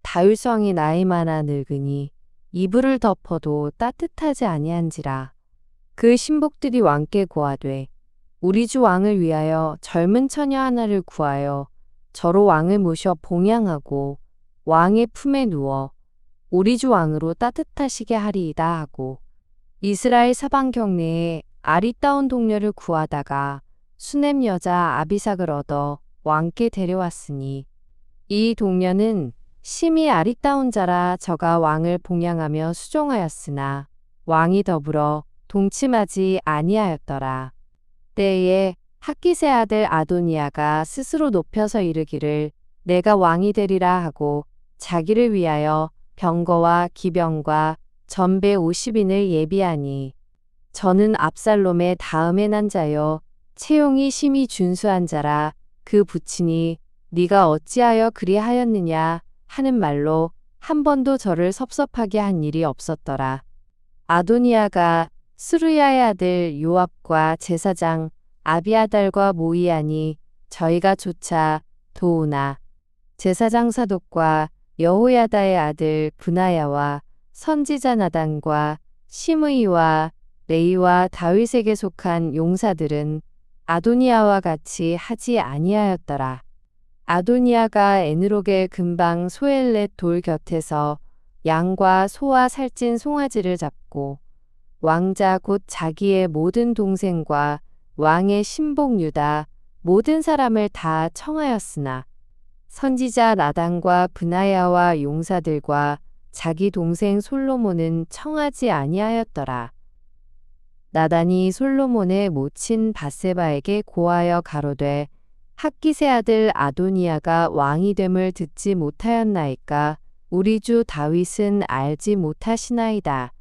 다윗왕이 나이 많아 늙으니 이불을 덮어도 따뜻하지 아니한지라. 그 신복들이 왕께 고하되 우리 주 왕을 위하여 젊은 처녀 하나를 구하여 저로 왕을 모셔 봉양하고 왕의 품에 누워 우리 주 왕으로 따뜻하시게 하리이다 하고 이스라엘 사방 경내에 아리따운 동녀를 구하다가 수넴 여자 아비삭을 얻어 왕께 데려왔으니 이 동녀는 심히 아리따운 자라 저가 왕을 봉양하며 수종하였으나 왕이 더불어 동침하지 아니하였더라. 때에 학깃의 아들 아도니아가 스스로 높여서 이르기를 내가 왕이 되리라 하고 자기를 위하여 병거와 기병과 전배 50인을 예비하니 저는 압살롬의 다음에 난 자요 채용이 심히 준수한 자라 그 부친이 네가 어찌하여 그리하였느냐 하는 말로 한 번도 저를 섭섭하게 한 일이 없었더라. 아도니아가 스루야의 아들 요압과 제사장 아비아달과 모이하니 저희가 조차 도우나 제사장 사독과 여호야다의 아들 브나야와 선지자 나단과 시므이와 레이와 다윗에게 속한 용사들은 아도니아와 같이 하지 아니하였더라. 아도니아가 에느록의 근방 소엘렛 돌 곁에서 양과 소와 살찐 송아지를 잡고 왕자 곧 자기의 모든 동생과 왕의 신복 유다 모든 사람을 다 청하였으나 선지자 나단과 브나야와 용사들과 자기 동생 솔로몬은 청하지 아니하였더라. 나단이 솔로몬의 모친 밧세바에게 고하여 가로되 학깃의 아들 아도니아가 왕이 됨을 듣지 못하였나이까 우리 주 다윗은 알지 못하시나이다.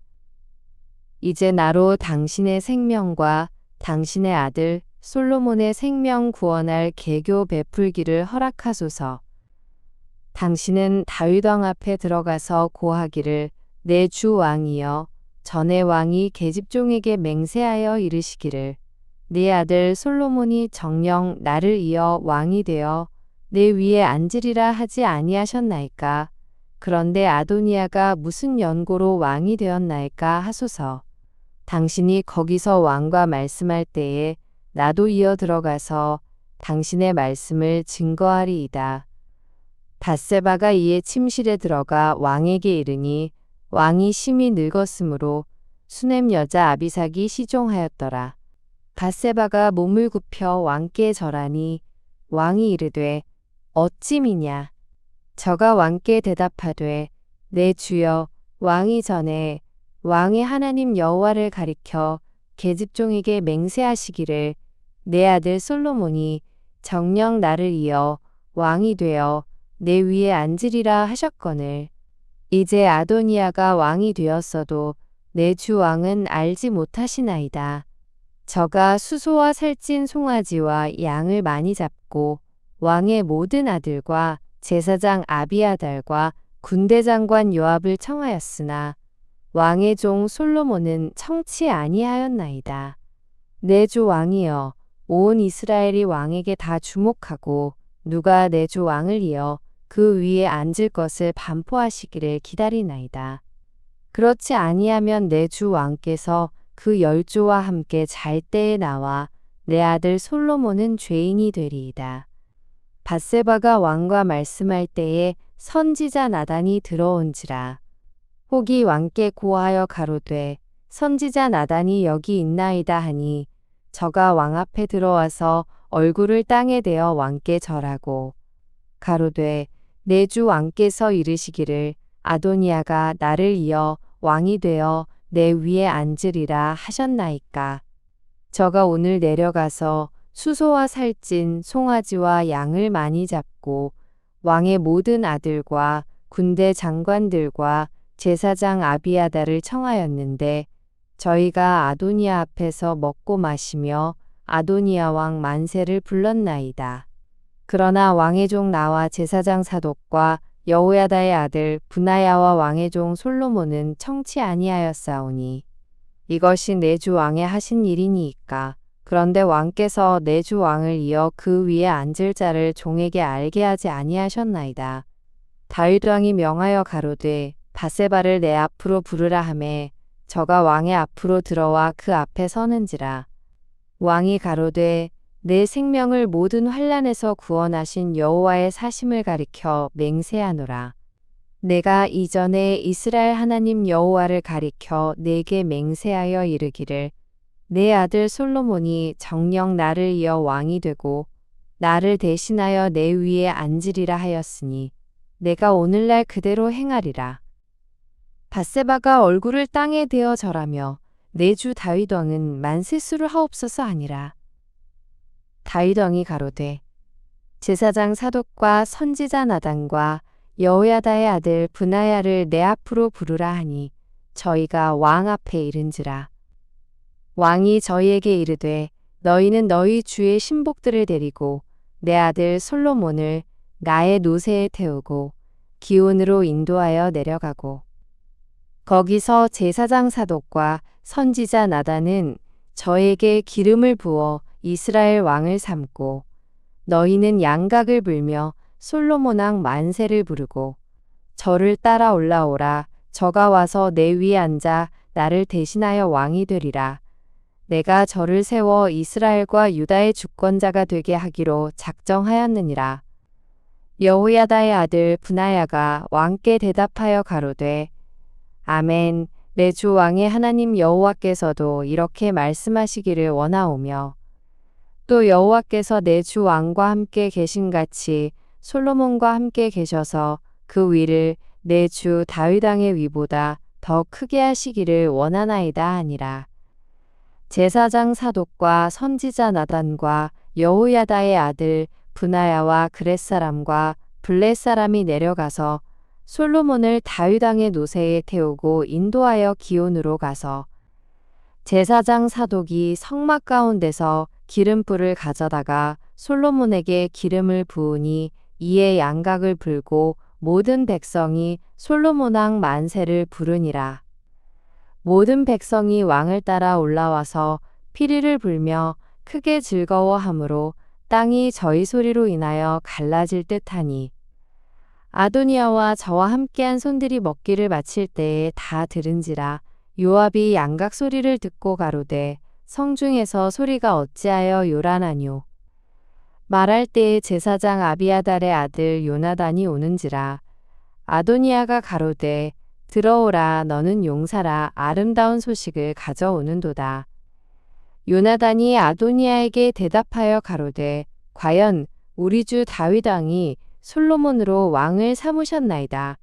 이제 나로 당신의 생명과 당신의 아들 솔로몬의 생명 구원할 계교 베풀기를 허락하소서. 당신은 다윗 왕 앞에 들어가서 고하기를 내 주 왕이여 전에 왕이 계집종에게 맹세하여 이르시기를 네 아들 솔로몬이 정녕 나를 이어 왕이 되어 내 위에 앉으리라 하지 아니하셨나이까. 그런데 아도니아가 무슨 연고로 왕이 되었나이까 하소서. 당신이 거기서 왕과 말씀할 때에 나도 이어 들어가서 당신의 말씀을 증거하리이다. 밧세바가 이에 침실에 들어가 왕에게 이르니 왕이 심히 늙었으므로 수넴 여자 아비삭이 시종하였더라. 밧세바가 몸을 굽혀 왕께 절하니 왕이 이르되 어찌미냐. 저가 왕께 대답하되 내 주여 왕이 전에 왕의 하나님 여호와를 가리켜 계집종에게 맹세하시기를 내 아들 솔로몬이 정녕 나를 이어 왕이 되어 내 위에 앉으리라 하셨거늘 이제 아도니아가 왕이 되었어도 내 주 왕은 알지 못하시나이다. 저가 수소와 살찐 송아지와 양을 많이 잡고 왕의 모든 아들과 제사장 아비아달과 군대장관 요압을 청하였으나 왕의 종 솔로몬은 청치 아니하였나이다. 내 주 왕이여 온 이스라엘이 왕에게 다 주목하고 누가 내 주 왕을 이어 그 위에 앉을 것을 반포하시기를 기다리나이다. 그렇지 아니하면 내 주 왕께서 그 열조와 함께 잘 때에 나와 내 아들 솔로몬은 죄인이 되리이다. 밧세바가 왕과 말씀할 때에 선지자 나단이 들어온지라. 혹이 왕께 고하여 가로되 선지자 나단이 여기 있나이다 하니 저가 왕 앞에 들어와서 얼굴을 땅에 대어 왕께 절하고 가로되 내 주 왕께서 이르시기를 아도니아가 나를 이어 왕이 되어 내 위에 앉으리라 하셨나이까. 저가 오늘 내려가서 수소와 살찐 송아지와 양을 많이 잡고 왕의 모든 아들과 군대 장관들과 제사장 아비아달을 청하였는데 저희가 아도니아 앞에서 먹고 마시며 아도니아 왕 만세를 불렀나이다. 그러나 왕의 종 나와 제사장 사독과 여호야다의 아들 브나야와 왕의 종 솔로몬은 청치 아니하였사오니 이것이 내 주 왕의 하신 일이니이까. 그런데 왕께서 내 주 왕을 이어 그 위에 앉을 자를 종에게 알게 하지 아니하셨나이다. 다윗 왕이 명하여 가로되 밧세바를 내 앞으로 부르라 하매 저가 왕의 앞으로 들어와 그 앞에 서는지라. 왕이 가로되 내 생명을 모든 환난에서 구원하신 여호와의 사심을 가리켜 맹세하노라. 내가 이전에 이스라엘 하나님 여호와를 가리켜 내게 맹세하여 이르기를 내 아들 솔로몬이 정녕 나를 이어 왕이 되고 나를 대신하여 내 위에 앉으리라 하였으니 내가 오늘날 그대로 행하리라. 밧세바가 얼굴을 땅에 대어 절하며 내 주 다윗 왕은 만세수를 하옵소서 하니라. 다윗 왕이 가로되 제사장 사독과 선지자 나단과 여호야다의 아들 브나야를 내 앞으로 부르라 하니 저희가 왕 앞에 이른지라. 왕이 저희에게 이르되 너희는 너희 주의 신복들을 데리고 내 아들 솔로몬을 나의 노새에 태우고 기온으로 인도하여 내려가고 거기서 제사장 사독과 선지자 나단은 저에게 기름을 부어 이스라엘 왕을 삼고 너희는 양각을 불며 솔로몬 왕 만세를 부르고 저를 따라 올라오라. 저가 와서 내 위에 앉아 나를 대신하여 왕이 되리라. 내가 저를 세워 이스라엘과 유다의 주권자가 되게 하기로 작정하였느니라. 여호야다의 아들 브나야가 왕께 대답하여 가로되 아멘. 내 주 왕의 하나님 여호와께서도 이렇게 말씀하시기를 원하오며 또 여호와께서 내 주 왕과 함께 계신같이 솔로몬과 함께 계셔서 그 위를 내 주 다윗 왕의 위보다 더 크게 하시기를 원하나이다 하니라. 제사장 사독과 선지자 나단과 여호야다의 아들 브나야와 그렛 사람과 블렛 사람이 내려가서 솔로몬을 다윗 왕의 노새에 태우고 인도하여 기온으로 가서 제사장 사독이 성막 가운데서 기름불을 가져다가 솔로몬에게 기름을 부으니 이에 양각을 불고 모든 백성이 솔로몬 왕 만세를 부르니라. 모든 백성이 왕을 따라 올라와서 피리를 불며 크게 즐거워하므로 땅이 저희 소리로 인하여 갈라질 듯하니 아도니아와 저와 함께한 손들이 먹기를 마칠 때에 다 들은지라. 요압이 양각 소리를 듣고 가로되 성중에서 소리가 어찌하여 요란하뇨. 말할 때에 제사장 아비아달의 아들 요나단이 오는지라. 아도니아가 가로되 들어오라. 너는 용사라. 아름다운 소식을 가져오는도다. 요나단이 아도니아에게 대답하여 가로되 과연 우리 주 다윗 왕이 솔로몬으로 왕을 삼으셨나이다.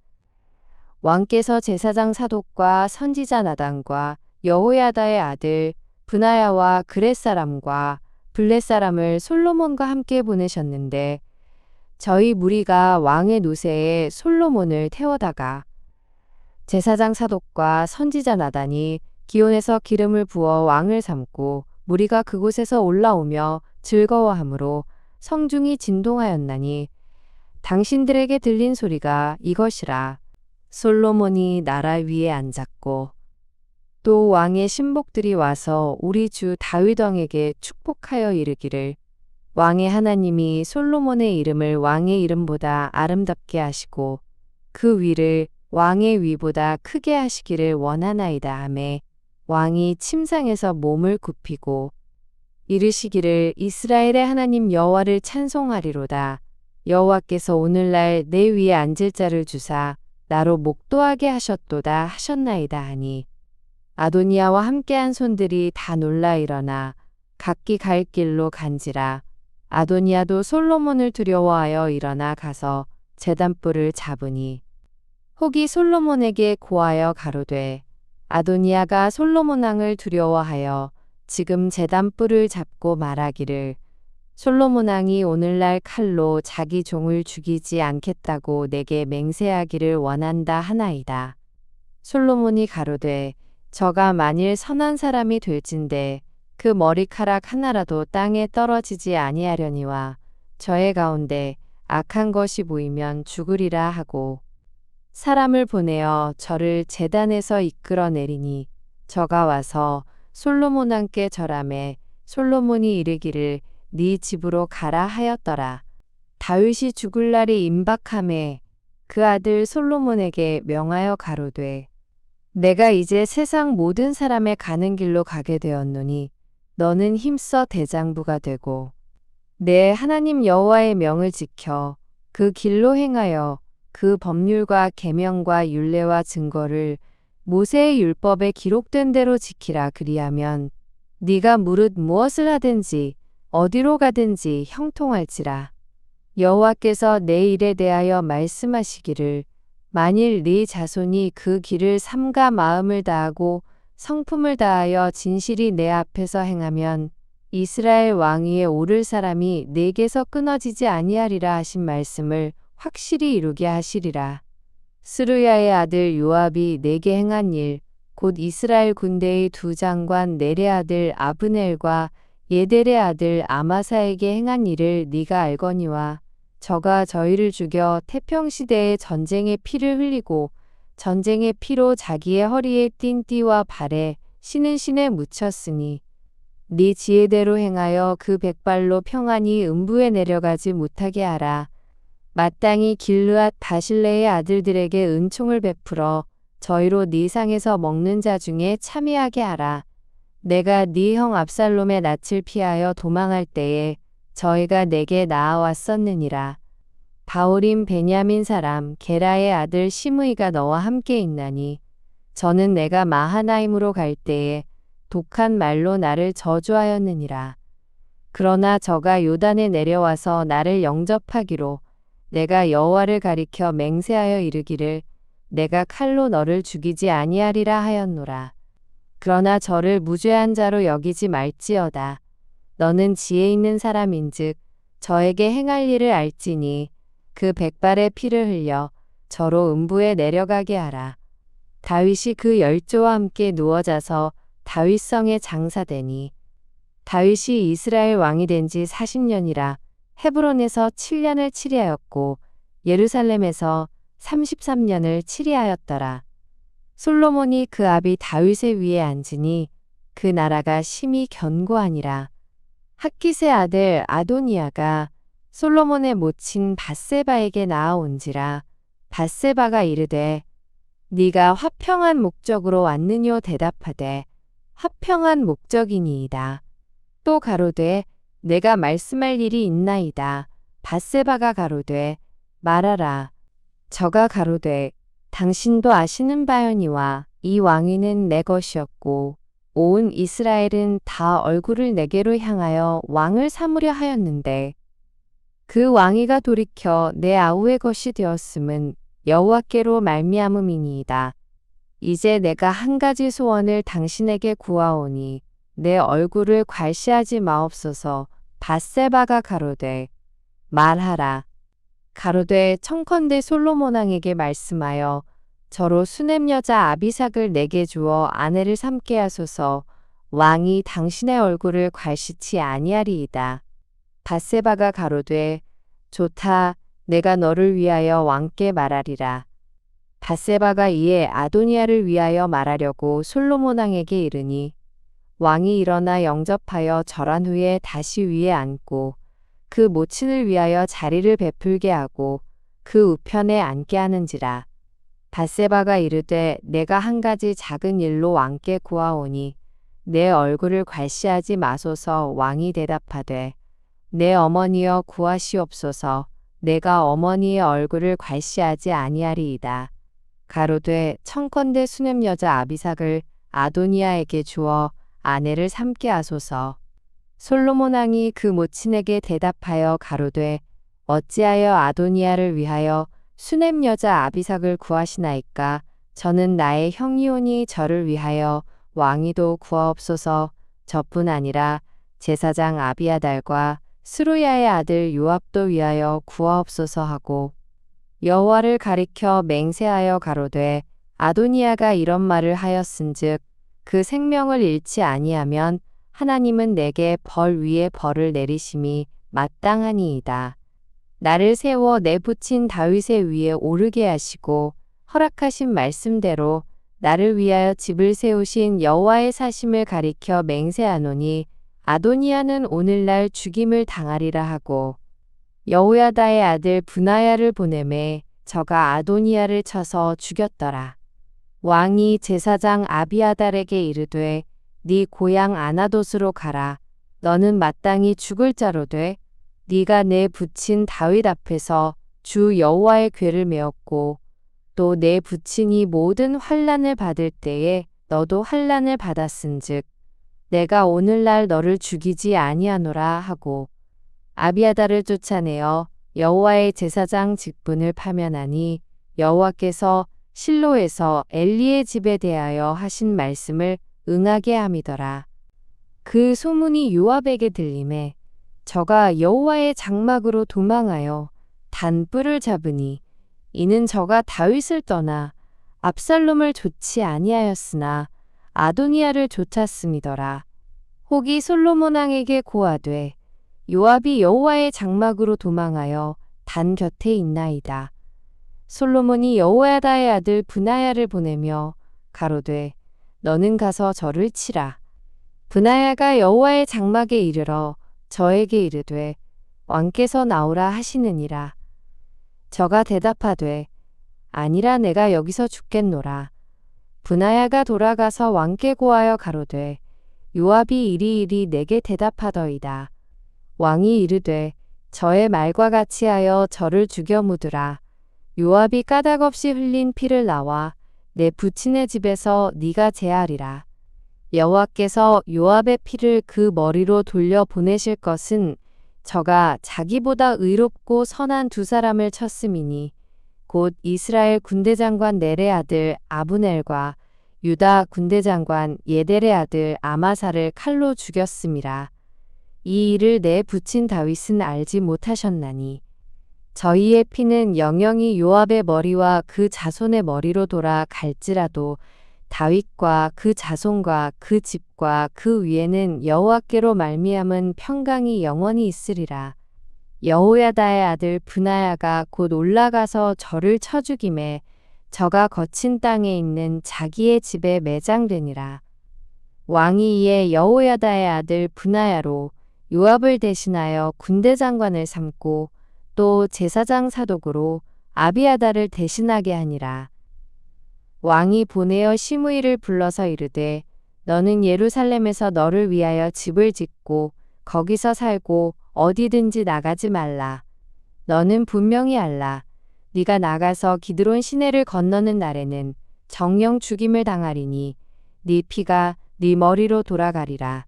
왕께서 제사장 사독과 선지자 나단과 여호야다의 아들 브나야와 그렛 사람과 블렛 사람을 솔로몬과 함께 보내셨는데 저희 무리가 왕의 노새에 솔로몬을 태워다가 제사장 사독과 선지자 나단이 기온에서 기름을 부어 왕을 삼고 무리가 그곳에서 올라오며 즐거워하므로 성중이 진동하였나니 당신들에게 들린 소리가 이것이라. 솔로몬이 나라 위에 앉았고 또 왕의 신복들이 와서 우리 주 다윗 왕에게 축복하여 이르기를 왕의 하나님이 솔로몬의 이름을 왕의 이름보다 아름답게 하시고 그 위를 왕의 위보다 크게 하시기를 원하나이다 하매 왕이 침상에서 몸을 굽히고 이르시기를 이스라엘의 하나님 여호와를 찬송하리로다. 여호와께서 오늘날 내 위에 앉을 자를 주사 나로 목도하게 하셨도다 하셨나이다 하니 아도니아와 함께한 손들이 다 놀라 일어나 각기 갈 길로 간지라. 아도니아도 솔로몬을 두려워하여 일어나 가서 제단불을 잡으니 혹이 솔로몬에게 고하여 가로되 아도니아가 솔로몬 왕을 두려워하여 지금 제단불을 잡고 말하기를 솔로몬 왕이 오늘날 칼로 자기 종을 죽이지 않겠다고 내게 맹세하기를 원한다 하나이다. 솔로몬이 가로되 저가 만일 선한 사람이 될진대 그 머리카락 하나라도 땅에 떨어지지 아니하려니와 저의 가운데 악한 것이 보이면 죽으리라 하고 사람을 보내어 저를 제단에서 이끌어내리니 저가 와서 솔로몬 왕께 절하매 솔로몬이 이르기를 네 집으로 가라 하였더라. 다윗이 죽을 날이 임박하매 그 아들 솔로몬에게 명하여 가로되 내가 이제 세상 모든 사람의 가는 길로 가게 되었노니 너는 힘써 대장부가 되고 내 하나님 여호와의 명을 지켜 그 길로 행하여 그 법률과 계명과 율례와 증거를 모세의 율법에 기록된 대로 지키라. 그리하면 네가 무릇 무엇을 하든지 어디로 가든지 형통할지라. 여호와께서 내 일에 대하여 말씀하시기를 만일 네 자손이 그 길을 삼가 마음을 다하고 성품을 다하여 진실이 내 앞에서 행하면 이스라엘 왕 위에 오를 사람이 내게서 끊어지지 아니하리라 하신 말씀을 확실히 이루게 하시리라. 스루야의 아들 요압이 내게 행한 일, 곧 이스라엘 군대의 두 장관 넬의 아들 아브넬과 예델의 아들 아마사에게 행한 일을 네가 알거니와 저가 저희를 죽여 태평시대에 전쟁의 피를 흘리고 전쟁의 피로 자기의 허리에 띤 띠와 발에 신은 신에 묻혔으니 네 지혜대로 행하여 그 백발로 평안히 음부에 내려가지 못하게 하라. 마땅히 길르앗 바실레의 아들들에게 은총을 베풀어 저희로 네 상에서 먹는 자 중에 참여하게 하라. 내가 네 형 압살롬의 낯을 피하여 도망할 때에 저희가 내게 나아왔었느니라. 바오림 베냐민 사람 게라의 아들 시므이가 너와 함께 있나니 저는 내가 마하나임으로 갈 때에 독한 말로 나를 저주하였느니라. 그러나 저가 요단에 내려와서 나를 영접하기로 내가 여호와를 가리켜 맹세하여 이르기를 내가 칼로 너를 죽이지 아니하리라 하였노라. 그러나 저를 무죄한 자로 여기지 말지어다. 너는 지혜 있는 사람인즉 저에게 행할 일을 알지니 그 백발의 피를 흘려 저로 음부에 내려가게 하라. 다윗이 그 열조와 함께 누워 자서 다윗성에 장사되니 다윗이 이스라엘 왕이 된 지 40년이라 헤브론에서 7년을 치리하였고 예루살렘에서 33년을 치리하였더라. 솔로몬이 그 아비 다윗의 위에 앉으니 그 나라가 심히 견고하니라. 핫깃의 아들 아도니아가 솔로몬의 모친 밧세바에게 나아온지라. 밧세바가 이르되 네가 화평한 목적으로 왔느뇨 대답하되 화평한 목적이니이다. 또 가로되 내가 말씀할 일이 있나이다. 밧세바가 가로되 말하라. 저가 가로되 당신도 아시는 바요니와 이 왕위는 내 것이었고 온 이스라엘은 다 얼굴을 내게로 향하여 왕을 삼으려 하였는데 그 왕위가 돌이켜 내 아우의 것이 되었음은 여호와께로 말미암음이니이다. 이제 내가 한 가지 소원을 당신에게 구하오니 내 얼굴을 괄시하지 마옵소서. 밧세바가 가로되 말하라. 가로되 청컨대 솔로몬 왕에게 말씀하여 저로 수냄 여자 아비삭을 내게 주어 아내를 삼게 하소서. 왕이 당신의 얼굴을 괄시치 아니하리이다. 밧세바가 가로되 좋다. 내가 너를 위하여 왕께 말하리라. 밧세바가 이에 아도니아를 위하여 말하려고 솔로몬 왕에게 이르니 왕이 일어나 영접하여 절한 후에 다시 위에 앉고 그 모친을 위하여 자리를 베풀게 하고 그 우편에 앉게 하는지라. 밧세바가 이르되 내가 한 가지 작은 일로 왕께 구하오니 내 얼굴을 괄시하지 마소서. 왕이 대답하되 내 어머니여 구하시옵소서. 내가 어머니의 얼굴을 괄시하지 아니하리이다. 가로되 청컨대 수냄 여자 아비삭을 아도니아에게 주어 아내를 삼게 하소서. 솔로몬 왕이 그 모친에게 대답하여 가로되 어찌하여 아도니아를 위하여 수냄 여자 아비삭을 구하시나이까? 저는 나의 형이오니 저를 위하여 왕위도 구하옵소서. 저뿐 아니라 제사장 아비아달과 스루야의 아들 요압도 위하여 구하옵소서 하고 여호와를 가리켜 맹세하여 가로되 아도니아가 이런 말을 하였은즉 그 생명을 잃지 아니하면 하나님은 내게 벌 위에 벌을 내리심이 마땅하니이다. 나를 세워 내 부친 다윗의 위에 오르게 하시고 허락하신 말씀대로 나를 위하여 집을 세우신 여호와의 사심을 가리켜 맹세하노니 아도니아는 오늘날 죽임을 당하리라 하고 여호야다의 아들 브나야를 보내매 저가 아도니아를 쳐서 죽였더라. 왕이 제사장 아비아달에게 이르되 네 고향 아나돗으로 가라. 너는 마땅히 죽을 자로 돼. 네가 내 부친 다윗 앞에서 주 여호와의 궤를 메었고 또 내 부친이 모든 환난을 받을 때에 너도 환난을 받았은즉 내가 오늘날 너를 죽이지 아니하노라 하고 아비아달을 쫓아내어 여호와의 제사장 직분을 파면하니 여호와께서 실로에서 엘리의 집에 대하여 하신 말씀을 응하게 함이더라. 그 소문이 요압에게 들림에 저가 여호와의 장막으로 도망하여 단뿔을 잡으니 이는 저가 다윗을 떠나 압살롬을 좇지 아니하였으나 아도니아를 좇았음이더라. 혹이 솔로몬 왕에게 고하되 요압이 여호와의 장막으로 도망하여 단 곁에 있나이다. 솔로몬이 여호야다의 아들 브나야를 보내며 가로되 너는 가서 저를 치라. 브나야가 여호와의 장막에 이르러 저에게 이르되 왕께서 나오라 하시느니라. 저가 대답하되 아니라 내가 여기서 죽겠노라. 브나야가 돌아가서 왕께 고하여 가로되 요압이 이리이리 내게 대답하더이다. 왕이 이르되 저의 말과 같이 하여 저를 죽여 묻으라. 요압이 까닭없이 흘린 피를 나와 내 부친의 집에서 네가 제하리라. 여호와께서 요압의 피를 그 머리로 돌려 보내실 것은 저가 자기보다 의롭고 선한 두 사람을 쳤음이니 곧 이스라엘 군대장관 넬의 아들 아브넬과 유다 군대장관 예델의 아들 아마사를 칼로 죽였음이라. 이 일을 내 부친 다윗은 알지 못하셨나니 저희의 피는 영영이 요압의 머리와 그 자손의 머리로 돌아 갈지라도 다윗과 그 자손과 그 집과 그 위에는 여호와께로 말미암은 평강이 영원히 있으리라. 여호야다의 아들 브나야가 곧 올라가서 저를 쳐 죽임에 저가 거친 땅에 있는 자기의 집에 매장되니라. 왕이 이에 여호야다의 아들 브나야로 요압을 대신하여 군대장관을 삼고 또 제사장 사독으로 아비아달을 대신하게 하니라. 왕이 보내어 시므이를 불러서 이르되 너는 예루살렘에서 너를 위하여 집을 짓고 거기서 살고 어디든지 나가지 말라. 너는 분명히 알라. 네가 나가서 기드론 시내를 건너는 날에는 정령 죽임을 당하리니 네 피가 네 머리로 돌아가리라.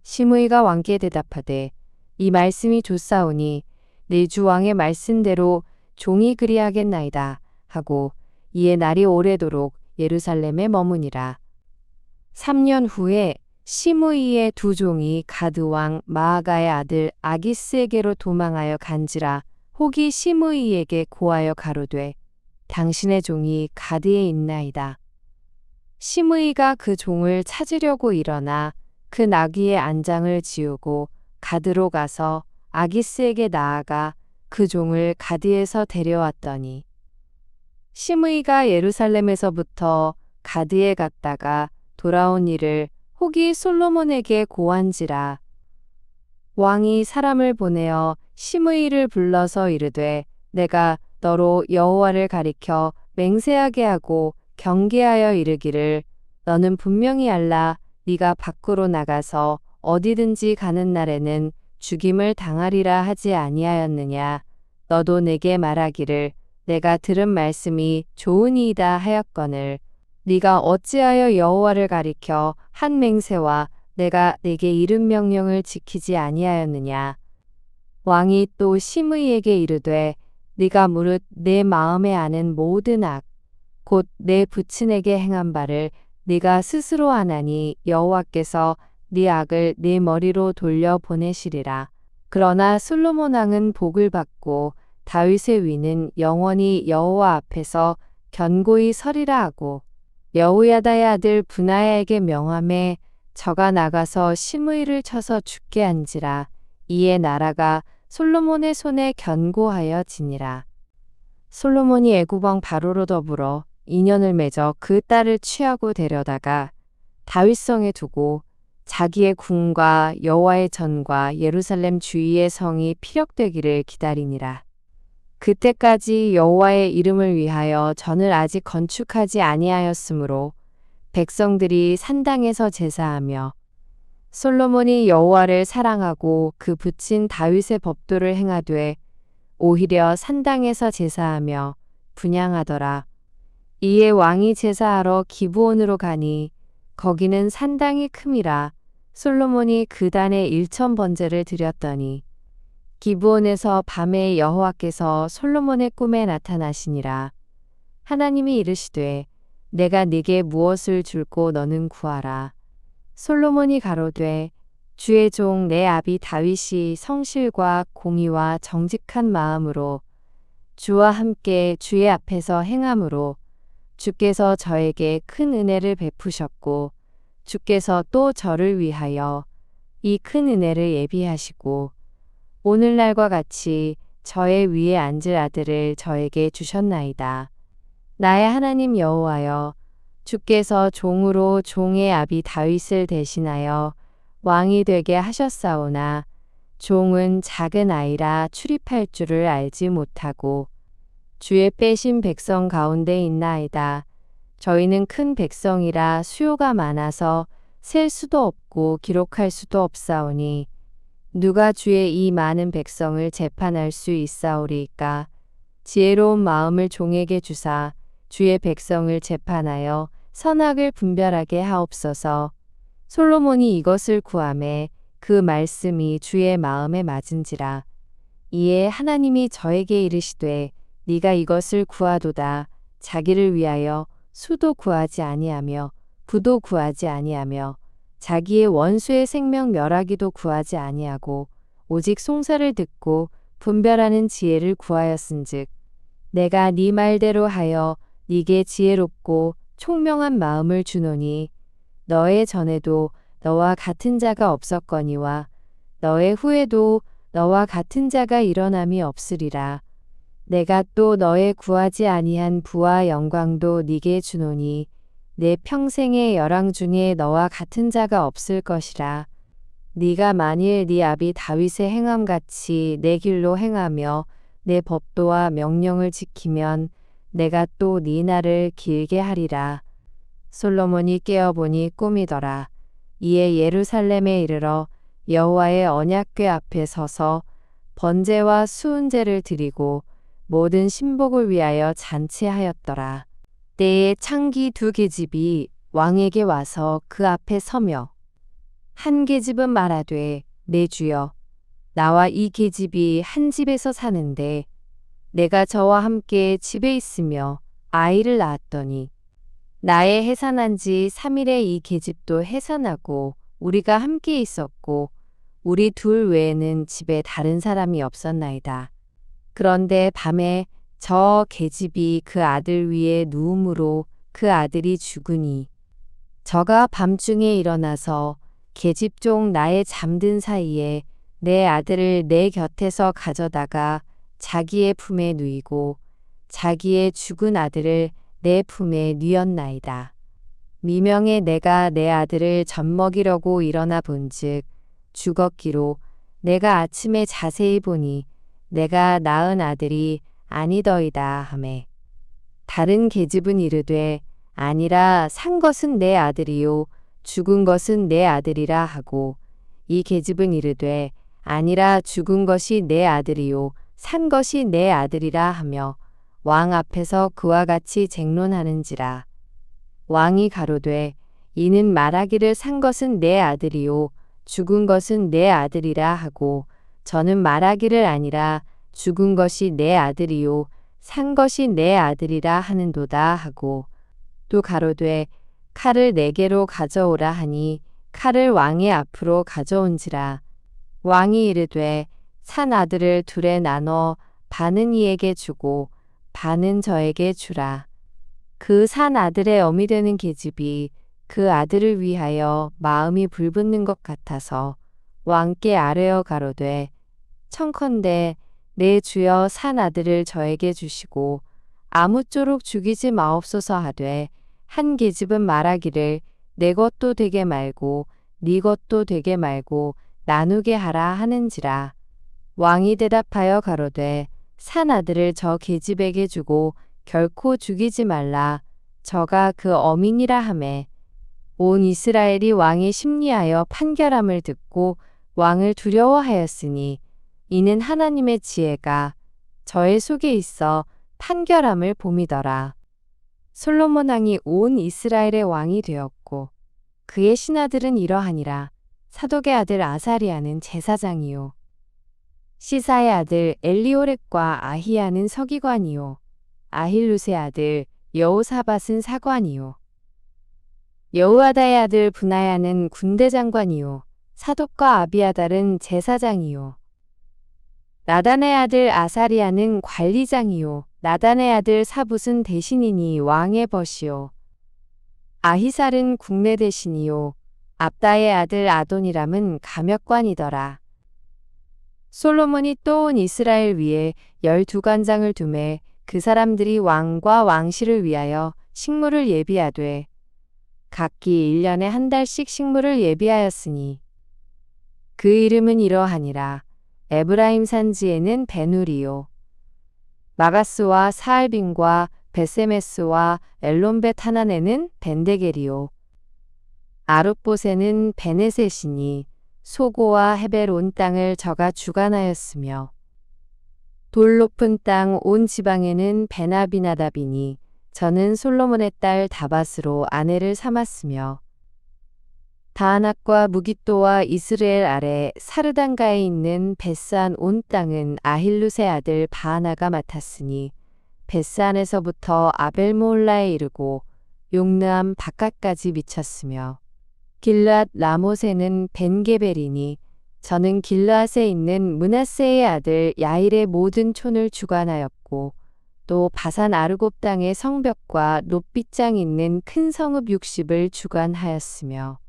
시므이가 왕께 대답하되 이 말씀이 좋사오니 내 주 왕의 말씀대로 종이 그리하겠나이다 하고 이에 날이 오래도록 예루살렘에 머무니라. 3년 후에 시므이의 두 종이 가드 왕 마아가의 아들 아기스에게로 도망하여 간지라. 혹이 시므이에게 고하여 가로되 당신의 종이 가드에 있나이다. 시므이가 그 종을 찾으려고 일어나 그 나귀의 안장을 지우고 가드로 가서 아기스에게 나아가 그 종을 가드에서 데려왔더니 시므이가 예루살렘에서부터 가드에 갔다가 돌아온 일을 혹이 솔로몬에게 고한지라. 왕이 사람을 보내어 시므이를 불러서 이르되 내가 너로 여호와를 가리켜 맹세하게 하고 경계하여 이르기를 너는 분명히 알라. 네가 밖으로 나가서 어디든지 가는 날에는 죽임을 당하리라 하지 아니하였느냐. 너도 내게 말하기를 내가 들은 말씀이 좋으니이다 하였거늘 네가 어찌하여 여호와를 가리켜 한 맹세와 내가 내게 이른 명령을 지키지 아니하였느냐. 왕이 또 시므이에게 이르되 네가 무릇 내 마음에 아는 모든 악 곧 내 부친에게 행한 바를 네가 스스로 아나니 여호와께서 네 악을 네 머리로 돌려 보내시리라. 그러나 솔로몬 왕은 복을 받고 다윗의 위는 영원히 여호와 앞에서 견고히 서리라 하고 여호야다의 아들 브나야에게 명함에 저가 나가서 시므이를 쳐서 죽게 한지라. 이에 나라가 솔로몬의 손에 견고하여 지니라. 솔로몬이 애굽 왕 바로로 더불어 인연을 맺어 그 딸을 취하고 데려다가 다윗성에 두고 자기의 궁과 여호와의 전과 예루살렘 주위의 성이 피력되기를 기다리니라. 그때까지 여호와의 이름을 위하여 전을 아직 건축하지 아니하였으므로 백성들이 산당에서 제사하며 솔로몬이 여호와를 사랑하고 그 붙인 다윗의 법도를 행하되 오히려 산당에서 제사하며 분향하더라. 이에 왕이 제사하러 기브온으로 가니 거기는 산당이 큼이라 솔로몬이 그 단에 1000번제를 드렸더니 기브온에서 밤에 여호와께서 솔로몬의 꿈에 나타나시니라. 하나님이 이르시되 내가 네게 무엇을 줄고 너는 구하라. 솔로몬이 가로되 주의 종 내 아비 다윗이 성실과 공의와 정직한 마음으로 주와 함께 주의 앞에서 행함으로 주께서 저에게 큰 은혜를 베푸셨고 주께서 또 저를 위하여 이 큰 은혜를 예비하시고 오늘날과 같이 저의 위에 앉을 아들을 저에게 주셨나이다. 나의 하나님 여호와여, 주께서 종으로 종의 아비 다윗을 대신하여 왕이 되게 하셨사오나 종은 작은 아이라 출입할 줄을 알지 못하고 주의 빼신 백성 가운데 있나이다. 저희는 큰 백성이라 수요가 많아서 셀 수도 없고 기록할 수도 없사오니 누가 주의 이 많은 백성을 재판할 수 있사오리이까. 지혜로운 마음을 종에게 주사 주의 백성을 재판하여 선악을 분별하게 하옵소서. 솔로몬이 이것을 구하매 그 말씀이 주의 마음에 맞은지라. 이에 하나님이 저에게 이르시되 네가 이것을 구하도다. 자기를 위하여 수도 구하지 아니하며 부도 구하지 아니하며 자기의 원수의 생명 멸하기도 구하지 아니하고 오직 송사를 듣고 분별하는 지혜를 구하였은즉 내가 네 말대로 하여 네게 지혜롭고 총명한 마음을 주노니 너의 전에도 너와 같은 자가 없었거니와 너의 후에도 너와 같은 자가 일어남이 없으리라. 내가 또 너의 구하지 아니한 부와 영광도 네게 주노니 내 평생의 열왕 중에 너와 같은 자가 없을 것이라. 네가 만일 네 아비 다윗의 행함같이 내 길로 행하며 내 법도와 명령을 지키면 내가 또 네 날을 길게 하리라. 솔로몬이 깨어보니 꿈이더라. 이에 예루살렘에 이르러 여호와의 언약궤 앞에 서서 번제와 수은제를 드리고 모든 신복을 위하여 잔치하였더라. 때에 창기 2계집이 왕에게 와서 그 앞에 서며 한 계집은 말하되 내 주여 나와 이 계집이 한 집에서 사는데 내가 저와 함께 집에 있으며 아이를 낳았더니 나의 해산한 지 3일에 이 계집도 해산하고 우리가 함께 있었고 우리 둘 외에는 집에 다른 사람이 없었나이다. 그런데 밤에 저 계집이 그 아들 위에 누움으로 그 아들이 죽으니 저가 밤중에 일어나서 계집종 나의 잠든 사이에 내 아들을 내 곁에서 가져다가 자기의 품에 누이고 자기의 죽은 아들을 내 품에 누였나이다. 미명에 내가 내 아들을 젖먹이려고 일어나 본즉 죽었기로 내가 아침에 자세히 보니 내가 낳은 아들이 아니더이다 하매 다른 계집은 이르되 아니라 산 것은 내 아들이요 죽은 것은 내 아들이라 하고 이 계집은 이르되 아니라 죽은 것이 내 아들이요 산 것이 내 아들이라 하며 왕 앞에서 그와 같이 쟁론하는지라. 왕이 가로되 이는 말하기를 산 것은 내 아들이요 죽은 것은 내 아들이라 하고 저는 말하기를 아니라 죽은 것이 내 아들이요 산 것이 내 아들이라 하는도다 하고 또 가로되 칼을 내게로 가져오라 하니 칼을 왕의 앞으로 가져온지라. 왕이 이르되 산 아들을 둘에 나눠 반은 이에게 주고 반은 저에게 주라. 그 산 아들의 어미 되는 계집이 그 아들을 위하여 마음이 불붙는 것 같아서 왕께 아뢰어 가로되 청컨대 내 주여 산 아들을 저에게 주시고 아무쪼록 죽이지 마옵소서 하되 한 계집은 말하기를 내 것도 되게 말고 네 것도 되게 말고 나누게 하라 하는지라. 왕이 대답하여 가로되 산 아들을 저 계집에게 주고 결코 죽이지 말라. 저가 그 어민이라 하매 온 이스라엘이 왕의 심리하여 판결함을 듣고 왕을 두려워하였으니 이는 하나님의 지혜가 저의 속에 있어 판결함을 봄이더라. 솔로몬 왕이 온 이스라엘의 왕이 되었고 그의 신하들은 이러하니라. 사독의 아들 아사리아는 제사장이요 시사의 아들 엘리오렉과 아히야는 서기관이요 아힐룻의 아들 여호사밧은 사관이요 여호아다의 아들 분하야는 군대장관이요 사독과 아비아달은 제사장이요 나단의 아들 아사리아는 관리장이요 나단의 아들 사붓은 대신이니 왕의 벗이요 아히살은 국내 대신이요 압다의 아들 아도니람은 감역관이더라. 솔로몬이 또 온 이스라엘 위에 12관장을 두매 그 사람들이 왕과 왕실을 위하여 식물을 예비하되 각기 1년에 한 달씩 식물을 예비하였으니 그 이름은 이러하니라. 에브라임 산지에는 베누리요 마가스와 사알빈과 베세메스와 엘론벳 하난에는 벤데게리요 아룻봇에는 베네셋이니 소고와 헤벨 온 땅을 저가 주관하였으며 돌 높은 땅 온 지방에는 베나비나답이니 저는 솔로몬의 딸 다밧으로 아내를 삼았으며 다아낙과 무깃도와 이스라엘 아래 사르단가에 있는 베스안 온 땅은 아힐룻의 아들 바하나가 맡았으니 베스안에서부터 아벨모올라에 이르고 용르암 바깥까지 미쳤으며 길르앗 라못에는 벤게벨이니 저는 길르앗에 있는 므낫세의 아들 야일의 모든 촌을 주관하였고 또 바산 아르곱 땅의 성벽과 롯빗장 있는 큰 성읍 60을 주관하였으며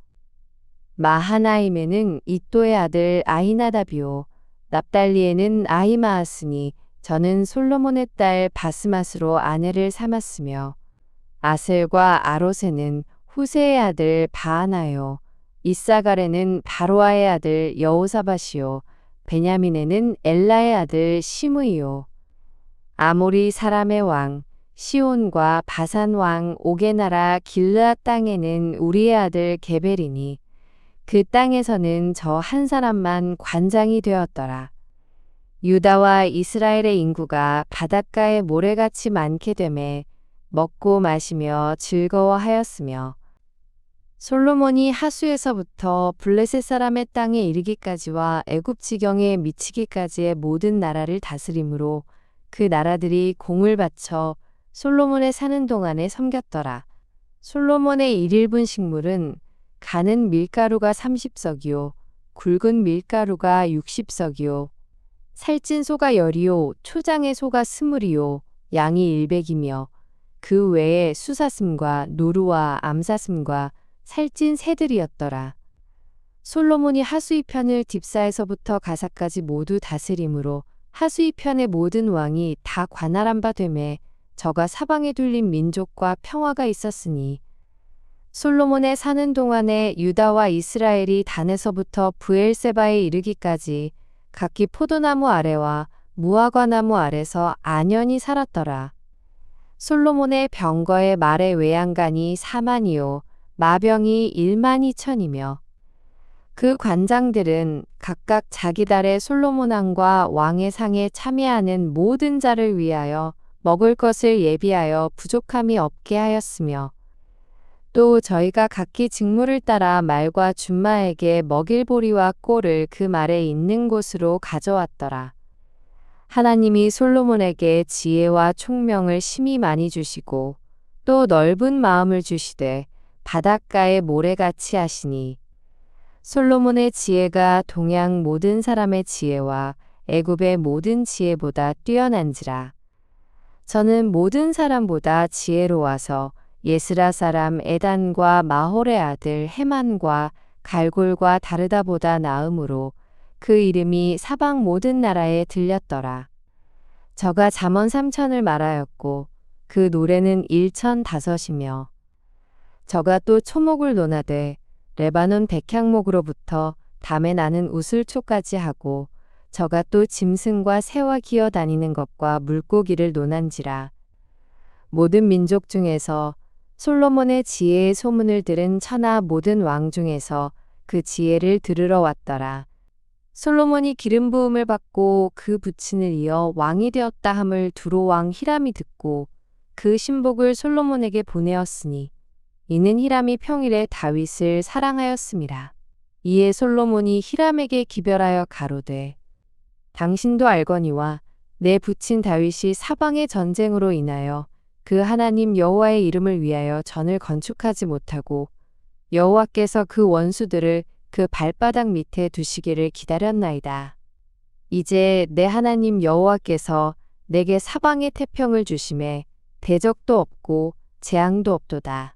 마하나임에는 이또의 아들 아히나답이요 납달리에는 아히마아스니 저는 솔로몬의 딸 바스맛으로 아내를 삼았으며 아셀과 아롯에는 후세의 아들 바하나요 이사갈에는 바로아의 아들 여호사밧이요 베냐민에는 엘라의 아들 시므이요 아모리 사람의 왕 시온과 바산 왕 옥의 나라 길르앗 땅에는 우리의 아들 게벨이니 그 땅에서는 저 한 사람만 관장이 되었더라. 유다와 이스라엘의 인구가 바닷가에 모래같이 많게 되매 먹고 마시며 즐거워하였으며 솔로몬이 하수에서부터 블레셋 사람의 땅에 이르기까지와 애굽 지경에 미치기까지의 모든 나라를 다스림으로 그 나라들이 공을 바쳐 솔로몬의 사는 동안에 섬겼더라. 솔로몬의 일일분 식물은 가는 밀가루가 30석이요 굵은 밀가루가 60석이요 살찐 소가 10이요 초장의 소가 20이요 양이 100이며 그 외에 수사슴과 노루와 암사슴과 살찐 새들이었더라. 솔로몬이 하수이편을 딥사에서부터 가사까지 모두 다스림으로 하수이편의 모든 왕이 다 관할한 바 되매 저가 사방에 둘린 민족과 평화가 있었으니 솔로몬의 사는 동안에 유다와 이스라엘이 단에서부터 브엘세바에 이르기까지 각기 포도나무 아래와 무화과나무 아래서 안연히 살았더라. 솔로몬의 병거의 말의 외양간이 4만이요 마병이 1만 2천이며 그 관장들은 각각 자기 달에 솔로몬 왕과 왕의 상에 참여하는 모든 자를 위하여 먹을 것을 예비하여 부족함이 없게 하였으며 또 저희가 각기 직무를 따라 말과 준마에게 먹일 보리와 꼴을 그 말에 있는 곳으로 가져왔더라. 하나님이 솔로몬에게 지혜와 총명을 심히 많이 주시고 또 넓은 마음을 주시되 바닷가에 모래같이 하시니 솔로몬의 지혜가 동양 모든 사람의 지혜와 애굽의 모든 지혜보다 뛰어난지라. 저는 모든 사람보다 지혜로워서 예스라 사람 에단과 마홀의 아들 헤만과 갈골과 다르다보다 나음으로 그 이름이 사방 모든 나라에 들렸더라. 저가 잠언 3천을 말하였고 그 노래는 1,005이며 저가 또 초목을 논하되 레바논 백향목으로부터 담에 나는 우슬초까지 하고 저가 또 짐승과 새와 기어 다니는 것과 물고기를 논한지라. 모든 민족 중에서 솔로몬의 지혜의 소문을 들은 천하 모든 왕 중에서 그 지혜를 들으러 왔더라. 솔로몬이 기름 부음을 받고 그 부친을 이어 왕이 되었다 함을 두로 왕 히람이 듣고 그 신복을 솔로몬에게 보내었으니 이는 히람이 평일에 다윗을 사랑하였음이라. 이에 솔로몬이 히람에게 기별하여 가로되 당신도 알거니와 내 부친 다윗이 사방의 전쟁으로 인하여 그 하나님 여호와의 이름을 위하여 전을 건축하지 못하고 여호와께서 그 원수들을 그 발바닥 밑에 두시기를 기다렸나이다. 이제 내 하나님 여호와께서 내게 사방의 태평을 주심에 대적도 없고 재앙도 없도다.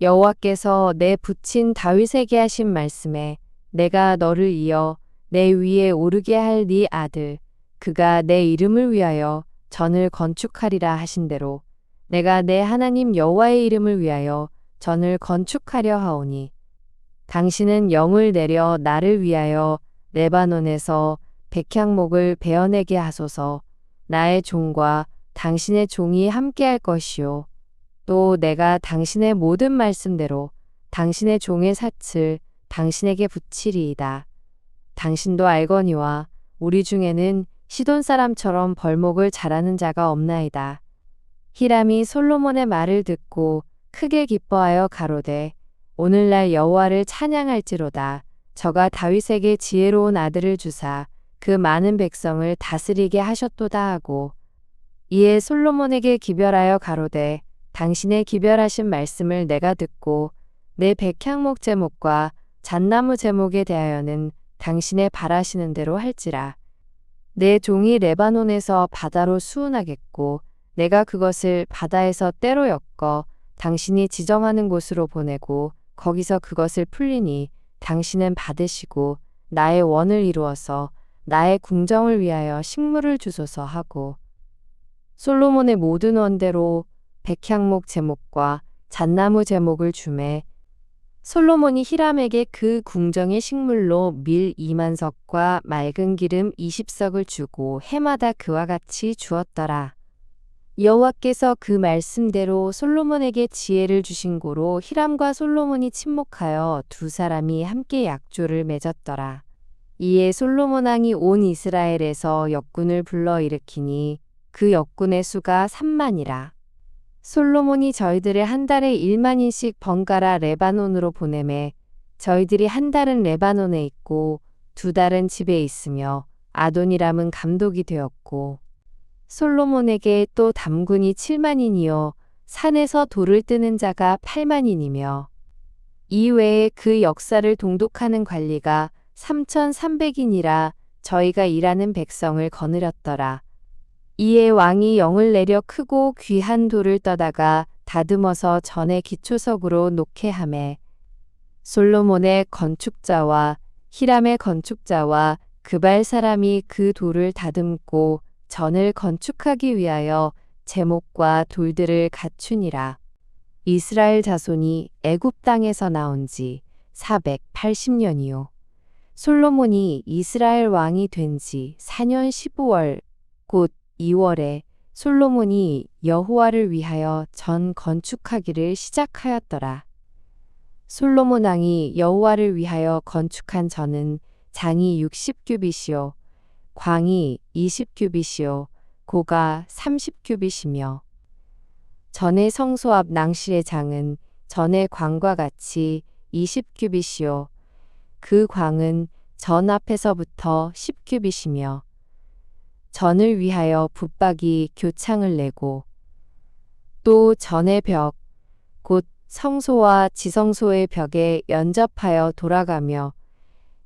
여호와께서 내 부친 다윗에게 하신 말씀에 내가 너를 이어 내 위에 오르게 할 네 아들 그가 내 이름을 위하여 전을 건축하리라 하신 대로 내가 내 하나님 여호와의 이름을 위하여 전을 건축하려 하오니 당신은 영을 내려 나를 위하여 레바논에서 백향목을 베어내게 하소서. 나의 종과 당신의 종이 함께할 것이요 또 내가 당신의 모든 말씀대로 당신의 종의 삭을 당신에게 붙이리이다. 당신도 알거니와 우리 중에는 시돈 사람처럼 벌목을 잘하는 자가 없나이다. 히람이 솔로몬의 말을 듣고 크게 기뻐하여 가로되 오늘날 여호와를 찬양할지로다. 저가 다윗에게 지혜로운 아들을 주사 그 많은 백성을 다스리게 하셨도다 하고 이에 솔로몬에게 기별하여 가로되 당신의 기별하신 말씀을 내가 듣고 내 백향목 제목과 잣나무 제목에 대하여는 당신의 바라시는 대로 할지라. 내 종이 레바논에서 바다로 수운하겠고 내가 그것을 바다에서 때로 엮어 당신이 지정하는 곳으로 보내고 거기서 그것을 풀리니 당신은 받으시고 나의 원을 이루어서 나의 궁정을 위하여 식물을 주소서 하고 솔로몬의 모든 원대로 백향목 제목과 잣나무 제목을 주매 솔로몬이 히람에게 그 궁정의 식물로 밀 2만 석과 맑은 기름 20석을 주고 해마다 그와 같이 주었더라. 여호와께서 그 말씀대로 솔로몬에게 지혜를 주신 고로 히람과 솔로몬이 친목하여 두 사람이 함께 약조를 맺었더라. 이에 솔로몬 왕이 온 이스라엘에서 역군을 불러 일으키니 그 역군의 수가 3만이라. 솔로몬이 저희들을 한 달에 1만인씩 번갈아 레바논으로 보내매 저희들이 한 달은 레바논에 있고 두 달은 집에 있으며 아도니람은 감독이 되었고 솔로몬에게 또 담군이 7만인이요 산에서 돌을 뜨는 자가 8만인이며 이외에 그 역사를 동독하는 관리가 3,300인이라 저희가 일하는 백성을 거느렸더라. 이에 왕이 영을 내려 크고 귀한 돌을 떠다가 다듬어서 전의 기초석으로 놓게 하매 솔로몬의 건축자와 히람의 건축자와 그발 사람이 그 돌을 다듬고 전을 건축하기 위하여 제목과 돌들을 갖추니라. 이스라엘 자손이 애굽 땅에서 나온 지 480년이요. 솔로몬이 이스라엘 왕이 된 지 4년 15월 곧 2월에 솔로몬이 여호와를 위하여 전 건축하기를 시작하였더라. 솔로몬 왕이 여호와를 위하여 건축한 전은 장이 60규빗이요 광이 20규빗이요 고가 30규빗이며 전의 성소 앞 낭실의 장은 전의 광과 같이 20규빗이요 그 광은 전 앞에서부터 10규빗이며 전을 위하여 붙박이 교창을 내고 또 전의 벽 곧 성소와 지성소의 벽에 연접하여 돌아가며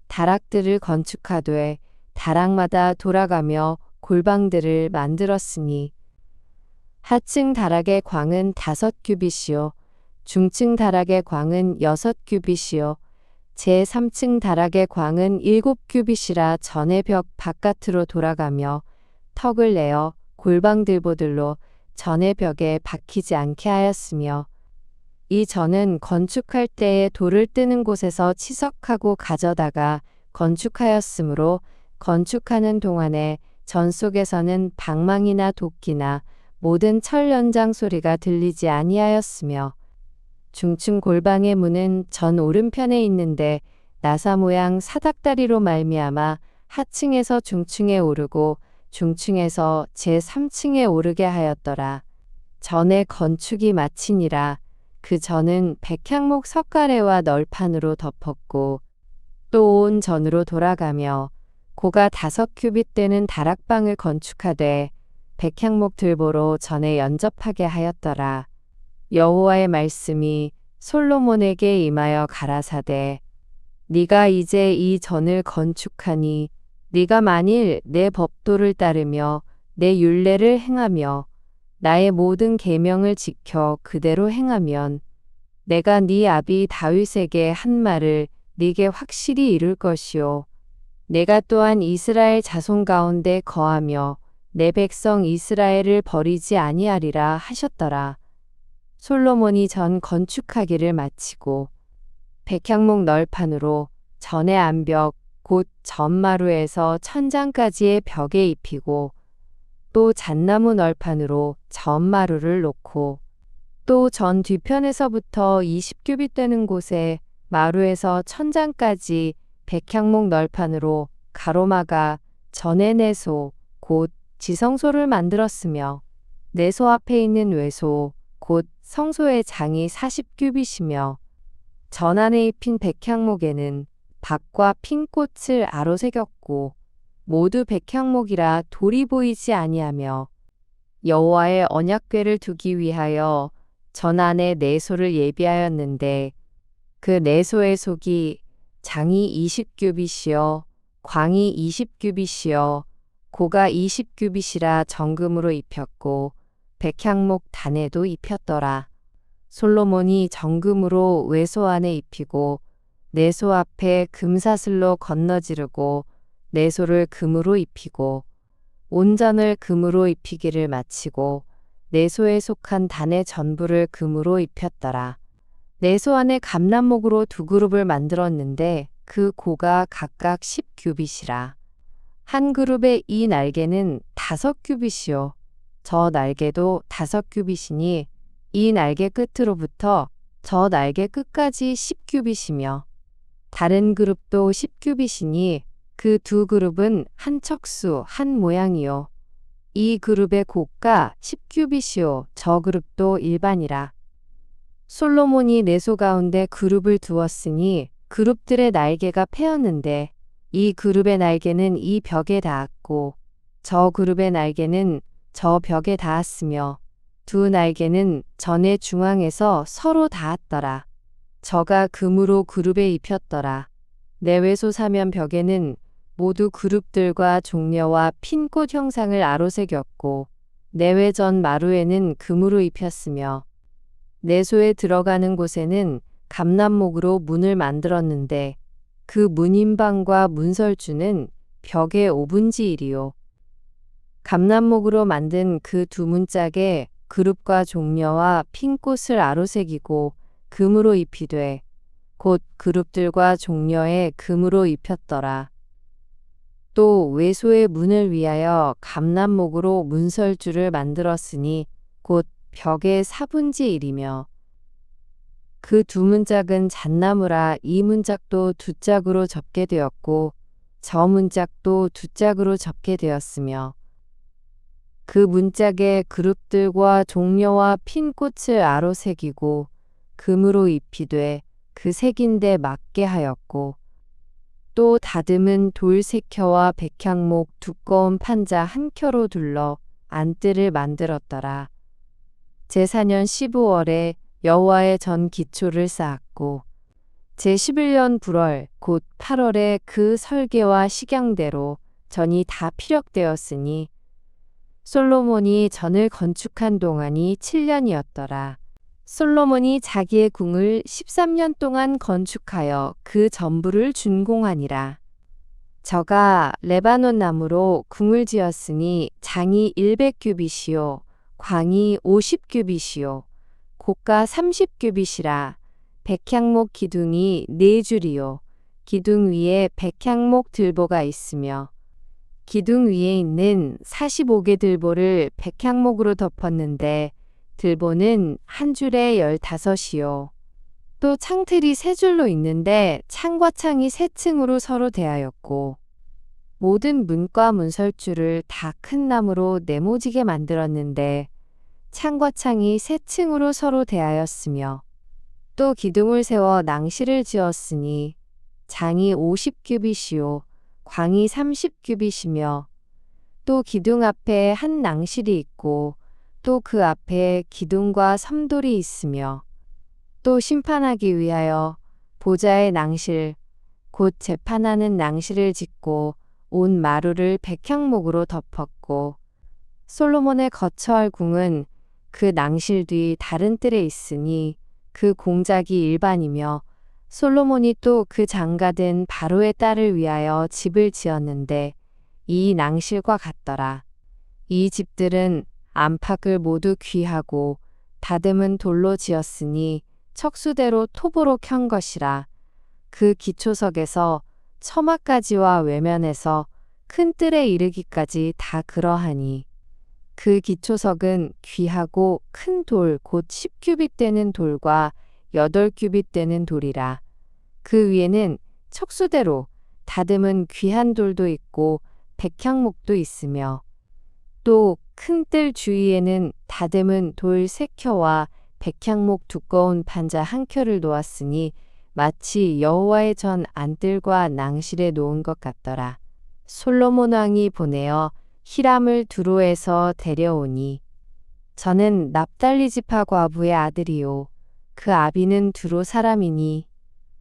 다락들을 건축하되 다락마다 돌아가며 골방들을 만들었으니 하층 다락의 광은 5규빗이요 중층 다락의 광은 6규빗이요 제3층 다락의 광은 7규빗이라 전의 벽 바깥으로 돌아가며 턱을 내어 골방들보들로 전의 벽에 박히지 않게 하였으며 이 전은 건축할 때에 돌을 뜨는 곳에서 치석하고 가져다가 건축하였으므로 건축하는 동안에 전 속에서는 방망이나 도끼나 모든 철 연장 소리가 들리지 아니하였으며 중층 골방의 문은 전 오른편에 있는데 나사 모양 사닥다리로 말미암아 하층에서 중층에 오르고 중층에서 제3층에 오르게 하였더라. 전에 건축이 마치니라. 그 전은 백향목 석가래와 널판으로 덮었고 또 온 전으로 돌아가며 고가 5규빗 되는 다락방을 건축하되 백향목 들보로 전에 연접하게 하였더라. 여호와의 말씀이 솔로몬에게 임하여 가라사대 네가 이제 이 전을 건축하니 네가 만일 내 법도를 따르며 내 율례를 행하며 나의 모든 계명을 지켜 그대로 행하면 내가 네 아비 다윗에게 한 말을 네게 확실히 이룰 것이요 내가 또한 이스라엘 자손 가운데 거하며 내 백성 이스라엘을 버리지 아니하리라 하셨더라. 솔로몬이 전 건축하기를 마치고 백향목 널판으로 전의 암벽 곧 전마루에서 천장까지의 벽에 입히고 또 잣나무 널판으로 전마루를 놓고 또 전 뒤편에서부터 20규빗 되는 곳에 마루에서 천장까지 백향목 널판으로 가로막아 전의 내소 곧 지성소를 만들었으며 내소 앞에 있는 외소 곧 성소의 장이 40규빗이며 전 안에 입힌 백향목에는 박과 핀 꽃을 아로새겼고 모두 백향목이라 돌이 보이지 아니하며 여호와의 언약궤를 두기 위하여 전 안에 내소를 예비하였는데 그 내소의 속이 장이 20규빗이요 광이 20규빗이요 고가 20규빗이라 정금으로 입혔고 백향목 단에도 입혔더라. 솔로몬이 정금으로 외소 안에 입히고 내소 앞에 금사슬로 건너지르고 내소를 금으로 입히고 온전을 금으로 입히기를 마치고 내소에 속한 단의 전부를 금으로 입혔더라. 내소 안에 감람목으로 2그룹을 만들었는데 그 고가 각각 10규빗이라. 한 그룹의 이 날개는 5규빗이요 저 날개도 5규빗이니 이 날개 끝으로부터 저 날개 끝까지 10규빗이며 다른 그룹도 10규빗이니 그 2그룹은 한 척수 한 모양이요 이 그룹의 고가 10규빗이요 저 그룹도 일반이라. 솔로몬이 내소 가운데 그룹을 두었으니 그룹들의 날개가 패였는데 이 그룹의 날개는 이 벽에 닿았고 저 그룹의 날개는 저 벽에 닿았으며 2 날개는 전의 중앙에서 서로 닿았더라. 저가 금으로 그룹에 입혔더라. 내외소 사면 벽에는 모두 그룹들과 종려와 핀 꽃 형상을 아로새겼고 내외전 마루에는 금으로 입혔으며 내소에 들어가는 곳에는 감람목으로 문을 만들었는데 그 문인방과 문설주는 벽의 5분의 1이요. 감람목으로 만든 그 2 문짝에 그룹과 종려와 핀 꽃을 아로새기고 금으로 입히되 곧 그룹들과 종려에 금으로 입혔더라. 또 외소의 문을 위하여 감람목으로 문설주를 만들었으니 곧 벽의 4분의 1이며 그 2 문짝은 잣나무라 이 문짝도 2 짝으로 접게 되었고 저 문짝도 2 짝으로 접게 되었으며 그 문짝에 그룹들과 종려와 핀 꽃을 아로새기고 금으로 입히되 그 색인데 맞게 하였고 또 다듬은 돌 3켜와 백향목 두꺼운 판자 1켜로 둘러 안뜰을 만들었더라. 제4년 15월에 여호와의 전 기초를 쌓았고 제11년 불월 곧 8월에 그 설계와 식양대로 전이 다 피력되었으니 솔로몬이 전을 건축한 동안이 7년이었더라. 솔로몬이 자기의 궁을 13년 동안 건축하여 그 전부를 준공하니라. 저가 레바논 나무로 궁을 지었으니 장이 100규빗이요 광이 50규빗이요 고가 30규빗이라. 백향목 기둥이 4줄이요 기둥 위에 백향목 들보가 있으며 기둥 위에 있는 45개 들보를 백향목으로 덮었는데 들보는 한 줄에 15이요. 또 창틀이 세 줄로 있는데 창과 창이 세 층으로 서로 대하였고 모든 문과 문설주를 다 큰 나무로 네모지게 만들었는데 창과 창이 세 층으로 서로 대하였으며 또 기둥을 세워 낭실을 지었으니 장이 50규빗이요 광이 30규빗이며 또 기둥 앞에 한 낭실이 있고 또 그 앞에 기둥과 섬돌이 있으며 또 심판하기 위하여 보좌의 낭실 곧 재판하는 낭실을 짓고 온 마루를 백향목으로 덮었고 솔로몬의 거처할 궁은 그 낭실 뒤 다른 뜰에 있으니 그 공작이 일반이며 솔로몬이 또 그 장가든 바로의 딸을 위하여 집을 지었는데 이 낭실과 같더라. 이 집들은 안팎을 모두 귀하고 다듬은 돌로 지었으니 척수대로 톱으로 켠 것이라. 그 기초석에서 처마까지와 외면에서 큰 뜰에 이르기까지 다 그러하니 그 기초석은 귀하고 큰 돌 곧 10규빗 되는 돌과 8규빗 되는 돌이라. 그 위에는 척수대로 다듬은 귀한 돌도 있고 백향목도 있으며 또 큰 뜰 주위에는 다듬은 돌 3켜와 백향목 두꺼운 판자 1켜를 놓았으니 마치 여호와의 전 안뜰과 낭실에 놓은 것 같더라. 솔로몬 왕이 보내어 히람을 두로에서 데려오니 저는 납달리 지파 과부의 아들이요 그 아비는 두로 사람이니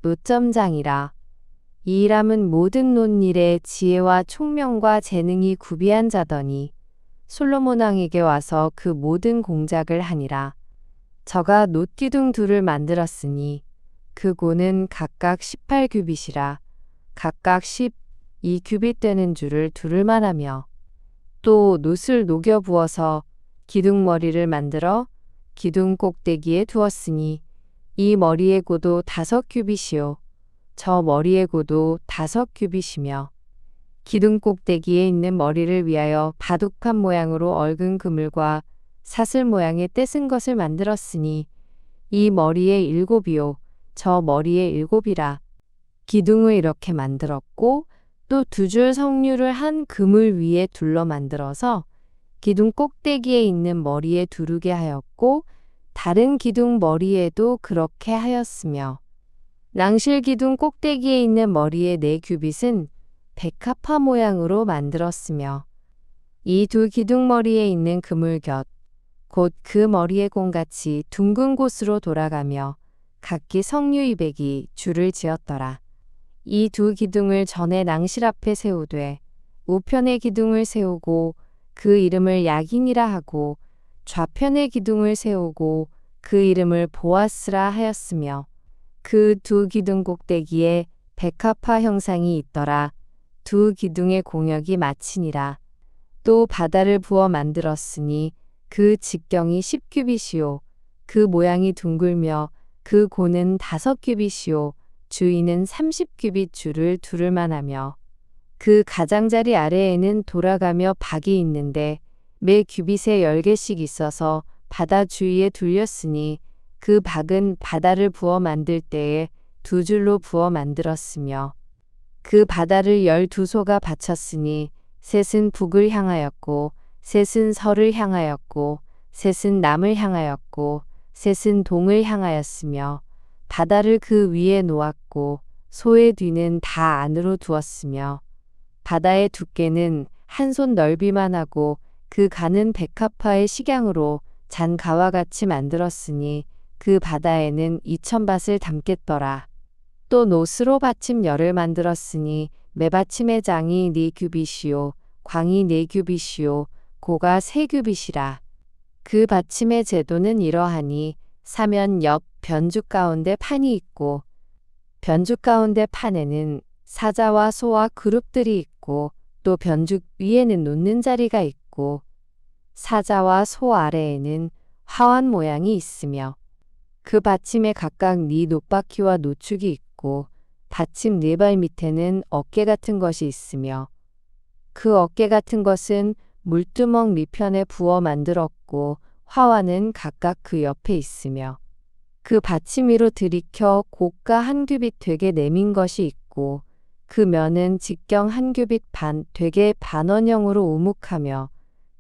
노점장이라. 이 히람은 모든 논일에 지혜와 총명과 재능이 구비한 자더니 솔로몬 왕에게 와서 그 모든 공작을 하니라. 저가 놋기둥 둘을 만들었으니 그 고는 각각 18규빗이라. 각각 12규빗 되는 줄을 두를만 하며 또 놋을 녹여 부어서 기둥 머리를 만들어 기둥 꼭대기에 두었으니 이 머리의 고도 5규빗이요 저 머리의 고도 5규빗이며 기둥 꼭대기에 있는 머리를 위하여 바둑판 모양으로 얽은 그물과 사슬 모양의 떼쓴 것을 만들었으니 이 머리에 7이요 저 머리에 7이라. 기둥을 이렇게 만들었고 또 2줄 석류를 한 그물 위에 둘러 만들어서 기둥 꼭대기에 있는 머리에 두르게 하였고 다른 기둥 머리에도 그렇게 하였으며 낭실 기둥 꼭대기에 있는 머리의 4규빗은 백합화 모양으로 만들었으며 이 두 기둥 머리에 있는 그물 곁 곧 그 머리의 공같이 둥근 곳으로 돌아가며 각기 석류 200이 줄을 지었더라. 이 두 기둥을 전에 낭실 앞에 세우되 우편의 기둥을 세우고 그 이름을 야긴이라 하고 좌편의 기둥을 세우고 그 이름을 보아스라 하였으며 그 두 기둥 꼭대기에 백합화 형상이 있더라. 두 기둥의 공역이 마치니라. 또 바다를 부어 만들었으니 그 직경이 10규빗이요 그 모양이 둥글며 그 고는 5규빗이요 주위는 30규빗 줄을 두를만 하며 그 가장자리 아래에는 돌아가며 박이 있는데 매 규빗에 10개씩 있어서 바다 주위에 둘렸으니 그 박은 바다를 부어 만들 때에 2줄로 부어 만들었으며 그 바다를 12소가 바쳤으니 셋은 북을 향하였고 셋은 서를 향하였고 셋은 남을 향하였고 셋은 동을 향하였으며 바다를 그 위에 놓았고 소의 뒤는 다 안으로 두었으며 바다의 두께는 한 손 넓이만 하고 그 가는 백합화의 식양으로 잔가와 같이 만들었으니 그 바다에는 2000밭을 담겠더라. 또 놋으로 받침 열을 만들었으니 매받침의 장이 4규빗이요 광이 4규빗이요 고가 3규빗이라. 그 받침의 제도는 이러하니 사면 옆 변죽 가운데 판이 있고 변죽 가운데 판에는 사자와 소와 그룹들이 있고 또 변죽 위에는 놓는 자리가 있고 사자와 소 아래에는 화환 모양이 있으며 그 받침에 각각 네 놋바퀴와 노축이 있고 받침 4발 밑에는 어깨 같은 것이 있으며 그 어깨 같은 것은 물두멍 밑편에 부어 만들었고 화환은 각각 그 옆에 있으며 그 받침 위로 들이켜 고가 한 규빗 되게 내민 것이 있고 그 면은 직경 한 규빗 반 되게 반원형으로 우묵하며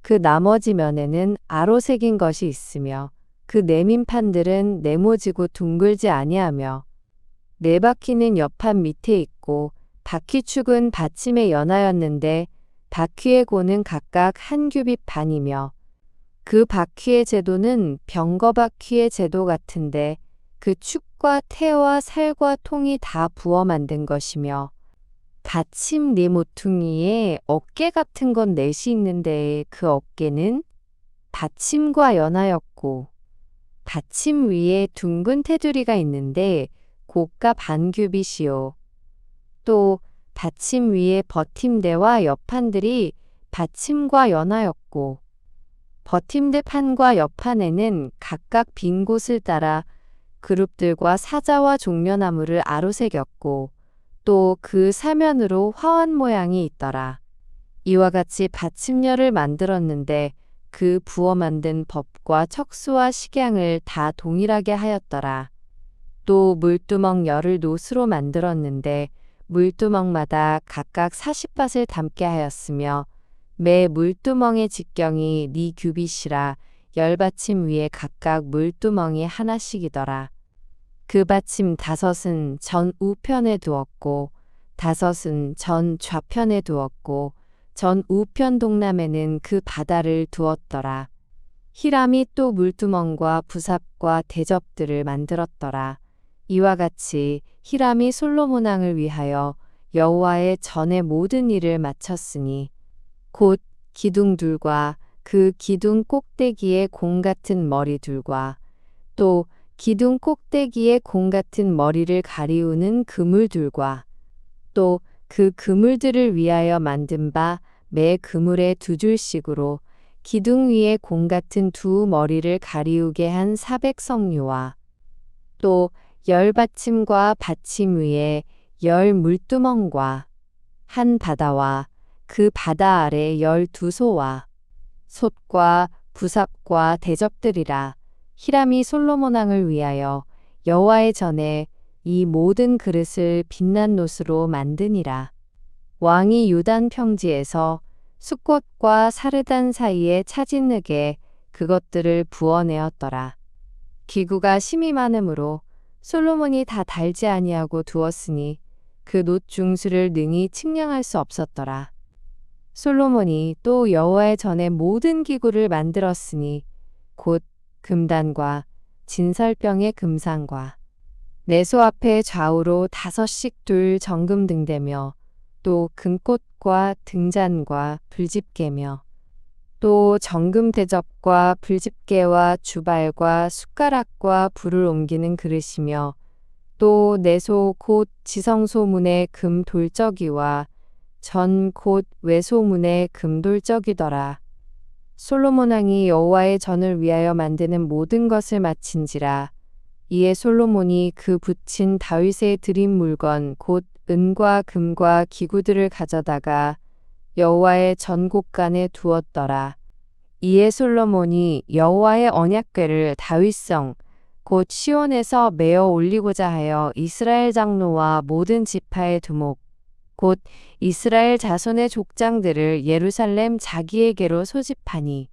그 나머지 면에는 아로 새긴 것이 있으며 그 내민 판들은 네모지고 둥글지 아니하며 네 바퀴는 옆판 밑에 있고 바퀴축은 받침에 연하였는데 바퀴의 고는 각각 한 규빗 반이며 그 바퀴의 제도는 병거바퀴의 제도 같은데 그 축과 태와 살과 통이 다 부어 만든 것이며 받침 네 모퉁이에 어깨 같은 건 넷이 있는데 그 어깨는 받침과 연하였고 받침 위에 둥근 테두리가 있는데 고가 반 규빗이요. 또 받침 위에 버팀대와 옆판들이 받침과 연하였고 버팀대 판과 옆판에는 각각 빈 곳을 따라 그룹들과 사자와 종려나무를 아로새겼고 또 그 사면으로 화환 모양이 있더라. 이와 같이 받침열을 만들었는데 그 부어 만든 법과 척수와 식양을 다 동일하게 하였더라. 또 물두멍 열을 노수로 만들었는데 물두멍마다 각각 40밭을 담게 하였으며 매 물두멍의 직경이 네 규빗이라 열 받침 위에 각각 물두멍이 하나씩이더라. 그 받침 5은 전 우편에 두었고 5은 전 좌편에 두었고 전 우편 동남에는 그 바다를 두었더라. 히람이 또 물두멍과 부삽과 대접들을 만들었더라. 이와 같이 히람이 솔로몬 왕을 위하여 여호와의 전의 모든 일을 마쳤으니 곧 기둥들과 그 기둥 꼭대기에 공 같은 머리둘과 또 기둥 꼭대기에 공 같은 머리를 가리우는 그물들과 또 그 그물들을 위하여 만든 바 매 그물에 2줄씩으로 기둥 위에 공 같은 두 머리를 가리우게 한 400성류와 또 10받침과 받침 위에 10 물두멍과 한 바다와 그 바다 아래 12소와 솥과 부삽과 대접들이라. 히람이 솔로몬 왕을 위하여 여호와의 전에 이 모든 그릇을 빛난 노스로 만드니라. 왕이 요단 평지에서 숫꽃과 사르단 사이에 차진흙에 그것들을 부어내었더라. 기구가 심히 많으므로 솔로몬이 다 달지 아니하고 두었으니 그 놋 중수를 능히 측량할 수 없었더라. 솔로몬이 또 여호와의 전에 모든 기구를 만들었으니 곧 금단과 진설병의 금상과 내소 앞에 좌우로 5씩 둘 정금 등대며 또 금꽃과 등잔과 불집게며 또 정금 대접과 불집게와 주발과 숟가락과 불을 옮기는 그릇이며 또 내소 곧 지성소문의 금 돌적이와 전 곧 외소문의 금 돌적이더라. 솔로몬 왕이 여호와의 전을 위하여 만드는 모든 것을 마친지라. 이에 솔로몬이 그 붙인 다윗의 드린 물건 곧 은과 금과 기구들을 가져다가 여호와의 전곡간에 두었더라. 이에 솔로몬이 여호와의 언약궤를 다윗성 곧 시온에서 메어 올리고자 하여 이스라엘 장로와 모든 지파의 두목 곧 이스라엘 자손의 족장들을 예루살렘 자기에게로 소집하니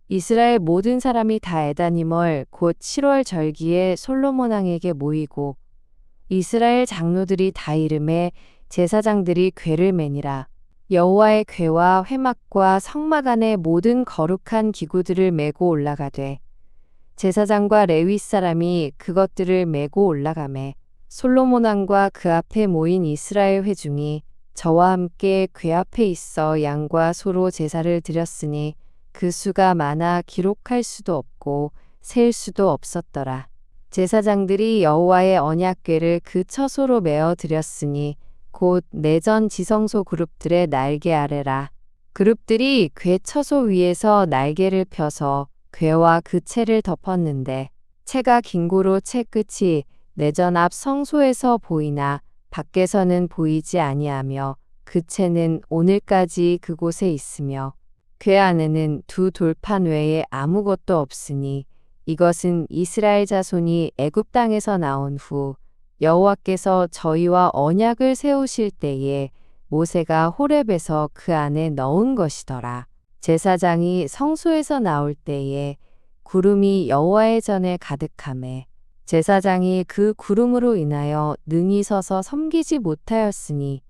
이스라엘 모든 사람이 다 에다니멀 곧 7월 절기에 솔로몬 왕에게 모이고 이스라엘 장로들이 다 이름에 제사장들이 궤를 매니라. 여호와의 궤와 회막과 성막 안에 모든 거룩한 기구들을 메고 올라가되 제사장과 레위 사람이 그것들을 메고 올라가매 솔로몬 왕과 그 앞에 모인 이스라엘 회중이 저와 함께 궤 앞에 있어 양과 소로 제사를 드렸으니 그 수가 많아 기록할 수도 없고 셀 수도 없었더라. 제사장들이 여호와의 언약궤를 그 처소로 메어 드렸으니 곧 내전 지성소 그룹들의 날개 아래라. 그룹들이 궤 처소 위에서 날개를 펴서 궤와 그 채를 덮었는데 채가 긴 고로 채 끝이 내전 앞 성소에서 보이나 밖에서는 보이지 아니하며 그 채는 오늘까지 그곳에 있으며 궤 안에는 두 돌판 외에 아무것도 없으니 이것은 이스라엘 자손이 애굽 땅에서 나온 후 여호와께서 저희와 언약을 세우실 때에 모세가 호렙에서 그 안에 넣은 것이더라. 제사장이 성소에서 나올 때에 구름이 여호와의 전에 가득하매 제사장이 그 구름으로 인하여 능히 서서 섬기지 못하였으니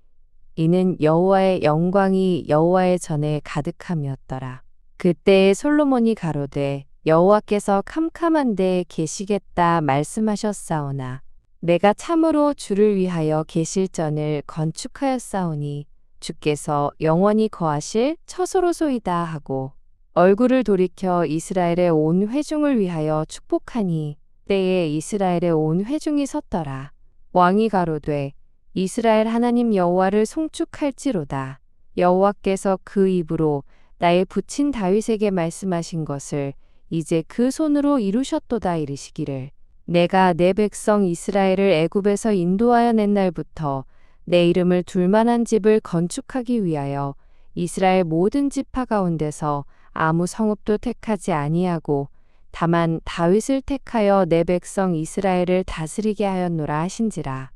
이는 여호와의 영광이 여호와의 전에 가득함이었더라. 그때에 솔로몬이 가로되 여호와께서 캄캄한 데에 계시겠다 말씀하셨사오나 내가 참으로 주를 위하여 계실 전을 건축하였사오니 주께서 영원히 거하실 처소로소이다 하고 얼굴을 돌이켜 이스라엘의 온 회중을 위하여 축복하니 때에 이스라엘의 온 회중이 섰더라. 왕이 가로되 이스라엘 하나님 여호와를 송축할지로다. 여호와께서 그 입으로 나의 부친 다윗에게 말씀하신 것을 이제 그 손으로 이루셨도다 이르시기를 내가 내 백성 이스라엘을 애굽에서 인도하여 낸 날부터 내 이름을 둘 만한 집을 건축하기 위하여 이스라엘 모든 지파 가운데서 아무 성읍도 택하지 아니하고 다만 다윗을 택하여 내 백성 이스라엘을 다스리게 하였노라 하신지라.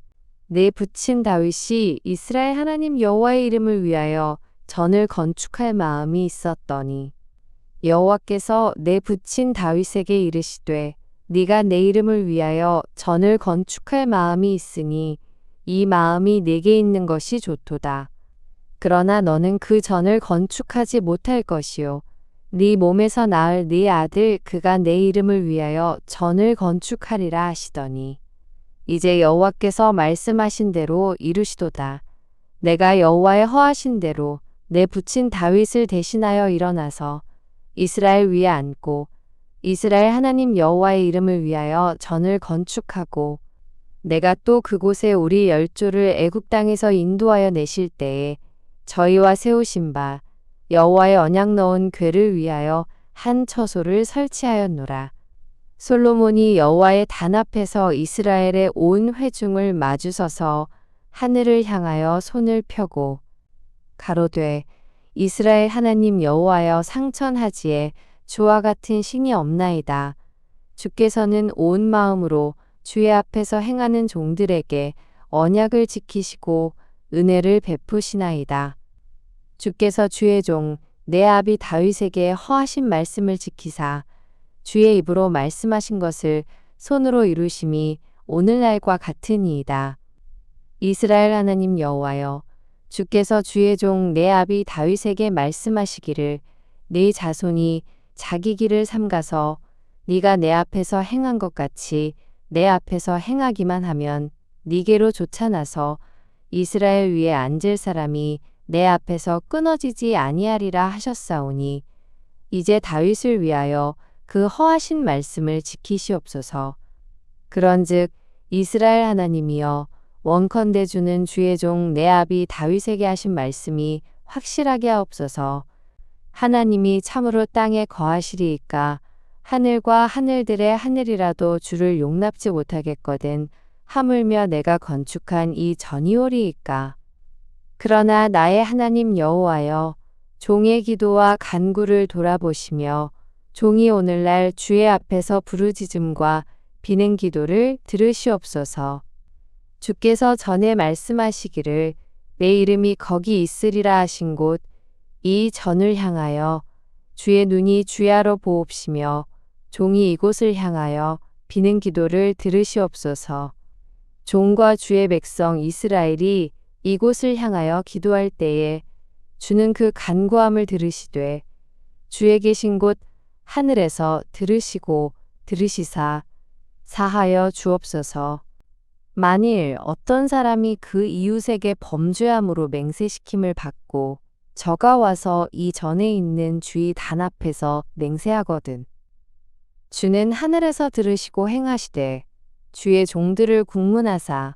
내 부친 다윗이 이스라엘 하나님 여호와의 이름을 위하여 전을 건축할 마음이 있었더니 여호와께서 내 부친 다윗에게 이르시되 네가 내 이름을 위하여 전을 건축할 마음이 있으니 이 마음이 네게 있는 것이 좋도다. 그러나 너는 그 전을 건축하지 못할 것이요 네 몸에서 낳을 네 아들 그가 내 이름을 위하여 전을 건축하리라 하시더니 이제 여호와께서 말씀하신 대로 이루시도다. 내가 여호와의 허하신 대로 내 부친 다윗을 대신하여 일어나서 이스라엘 위에 앉고 이스라엘 하나님 여호와의 이름을 위하여 전을 건축하고 내가 또 그곳에 우리 열조를 애굽 땅에서 인도하여 내실 때에 저희와 세우신 바 여호와의 언약 넣은 궤를 위하여 한 처소를 설치하였노라. 솔로몬이 여호와의 단 앞에서 이스라엘의 온 회중을 마주서서 하늘을 향하여 손을 펴고 가로되 이스라엘 하나님 여호와여 상천하지에 주와 같은 신이 없나이다. 주께서는 온 마음으로 주의 앞에서 행하는 종들에게 언약을 지키시고 은혜를 베푸시나이다. 주께서 주의 종 내 아비 다윗에게 허하신 말씀을 지키사 주의 입으로 말씀하신 것을 손으로 이루심이 오늘날과 같으니이다. 이스라엘 하나님 여호와여 주께서 주의 종 내 아비 다윗에게 말씀하시기를 네 자손이 자기 길을 삼가서 네가 내 앞에서 행한 것 같이 내 앞에서 행하기만 하면 네게로 쫓아나서 이스라엘 위에 앉을 사람이 내 앞에서 끊어지지 아니하리라 하셨사오니 이제 다윗을 위하여 그 허하신 말씀을 지키시옵소서. 그런즉 이스라엘 하나님이여 원컨대 주는 주의 종 내 아비 다윗에게 하신 말씀이 확실하게 하옵소서. 하나님이 참으로 땅에 거하시리이까 하늘과 하늘들의 하늘이라도 주를 용납지 못하겠거든 하물며 내가 건축한 이 전이오리이까. 그러나 나의 하나님 여호와여 종의 기도와 간구를 돌아보시며 종이 오늘날 주의 앞에서 부르짖음과 비는 기도를 들으시옵소서. 주께서 전에 말씀하시기를 내 이름이 거기 있으리라 하신 곳 이 전을 향하여 주의 눈이 주야로 보옵시며 종이 이곳을 향하여 비는 기도를 들으시옵소서. 종과 주의 백성 이스라엘이 이곳을 향하여 기도할 때에 주는 그 간구함을 들으시되 주의 계신 곳 하늘에서 들으시고 들으시사 사하여 주옵소서. 만일 어떤 사람이 그 이웃에게 범죄함으로 맹세시킴을 받고 저가 와서 이 전에 있는 주의 단 앞에서 맹세하거든. 주는 하늘에서 들으시고 행하시되 주의 종들을 국문하사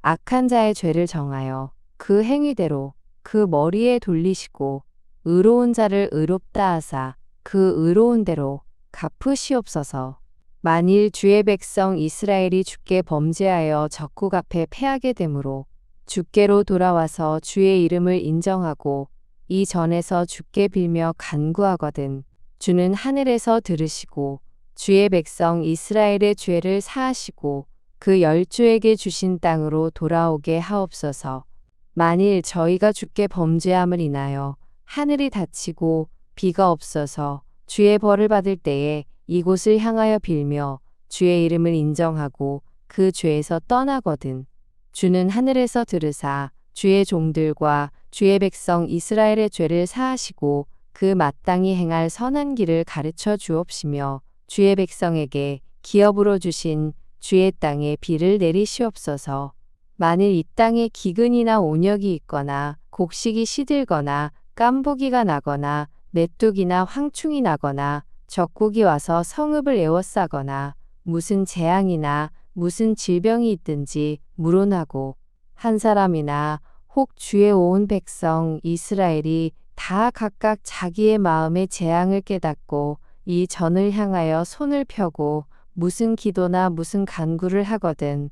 악한 자의 죄를 정하여 그 행위대로 그 머리에 돌리시고 의로운 자를 의롭다 하사 그 의로운 대로 갚으시옵소서. 만일 주의 백성 이스라엘이 주께 범죄하여 적국 앞에 패하게 되므로 주께로 돌아와서 주의 이름을 인정하고 이 전에서 주께 빌며 간구하거든 주는 하늘에서 들으시고 주의 백성 이스라엘의 죄를 사하시고 그 열조에게 주신 땅으로 돌아오게 하옵소서. 만일 저희가 주께 범죄함을 인하여 하늘이 닫히고 비가 없어서 주의 벌을 받을 때에 이곳을 향하여 빌며 주의 이름을 인정하고 그 죄에서 떠나거든 주는 하늘에서 들으사 주의 종들과 주의 백성 이스라엘의 죄를 사하시고 그 마땅히 행할 선한 길을 가르쳐 주옵시며 주의 백성에게 기업으로 주신 주의 땅에 비를 내리시옵소서. 만일 이 땅에 기근이나 온역이 있거나 곡식이 시들거나 깐보기가 나거나 메뚜기나 황충이 나거나 적국이 와서 성읍을 에워싸거나 무슨 재앙이나 무슨 질병이 있든지 물어나고 한 사람이나 혹 주의 온 백성 이스라엘이 다 각각 자기의 마음의 재앙을 깨닫고 이 전을 향하여 손을 펴고 무슨 기도나 무슨 간구를 하거든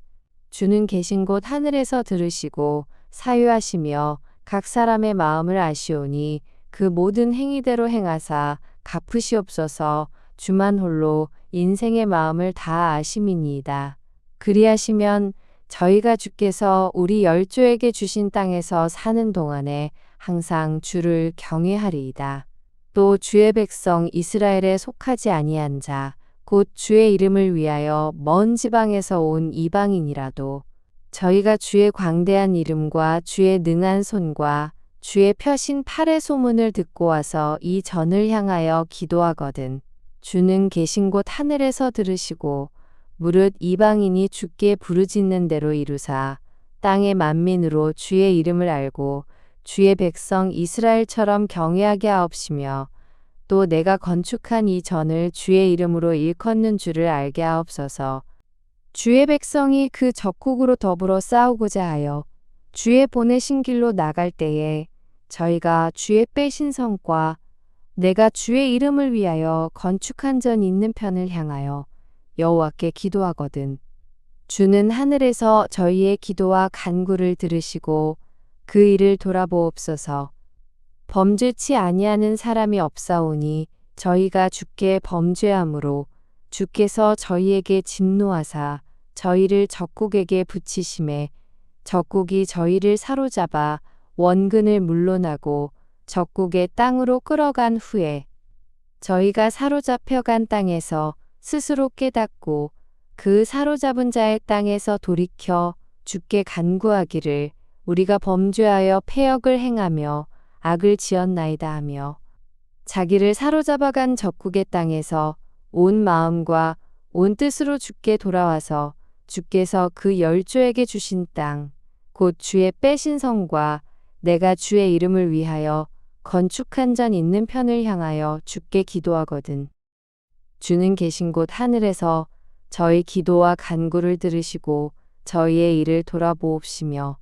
주는 계신 곳 하늘에서 들으시고 사유하시며 각 사람의 마음을 아시오니 그 모든 행위대로 행하사 갚으시옵소서. 주만 홀로 인생의 마음을 다 아심이니이다. 그리하시면 저희가 주께서 우리 열조에게 주신 땅에서 사는 동안에 항상 주를 경외하리이다. 또 주의 백성 이스라엘에 속하지 아니한 자, 곧 주의 이름을 위하여 먼 지방에서 온 이방인이라도 저희가 주의 광대한 이름과 주의 능한 손과 주의 펴신 팔의 소문을 듣고 와서 이 전을 향하여 기도하거든 주는 계신 곳 하늘에서 들으시고 무릇 이방인이 주께 부르짖는 대로 이루사 땅의 만민으로 주의 이름을 알고 주의 백성 이스라엘처럼 경외하게 하옵시며 또 내가 건축한 이 전을 주의 이름으로 일컫는 줄을 알게 하옵소서. 주의 백성이 그 적국으로 더불어 싸우고자 하여 주의 보내신 길로 나갈 때에 저희가 주의 빼신 성과 내가 주의 이름을 위하여 건축한 전 있는 편을 향하여 여호와께 기도하거든 주는 하늘에서 저희의 기도와 간구를 들으시고 그 일을 돌아보옵소서. 범죄치 아니하는 사람이 없사오니 저희가 주께 범죄함으로 주께서 저희에게 진노하사 저희를 적국에게 붙이심에 적국이 저희를 사로잡아 원근을 물론하고 적국의 땅으로 끌어간 후에 저희가 사로잡혀간 땅에서 스스로 깨닫고 그 사로잡은 자의 땅에서 돌이켜 주께 간구하기를 우리가 범죄하여 패역을 행하며 악을 지었나이다 하며 자기를 사로잡아간 적국의 땅에서 온 마음과 온 뜻으로 주께 돌아와서 주께서 그 열조에게 주신 땅, 곧 주의 빼신 성과 내가 주의 이름을 위하여 건축한 전 있는 편을 향하여 주께 기도하거든. 주는 계신 곳 하늘에서 저희 기도와 간구를 들으시고 저희의 일을 돌아보옵시며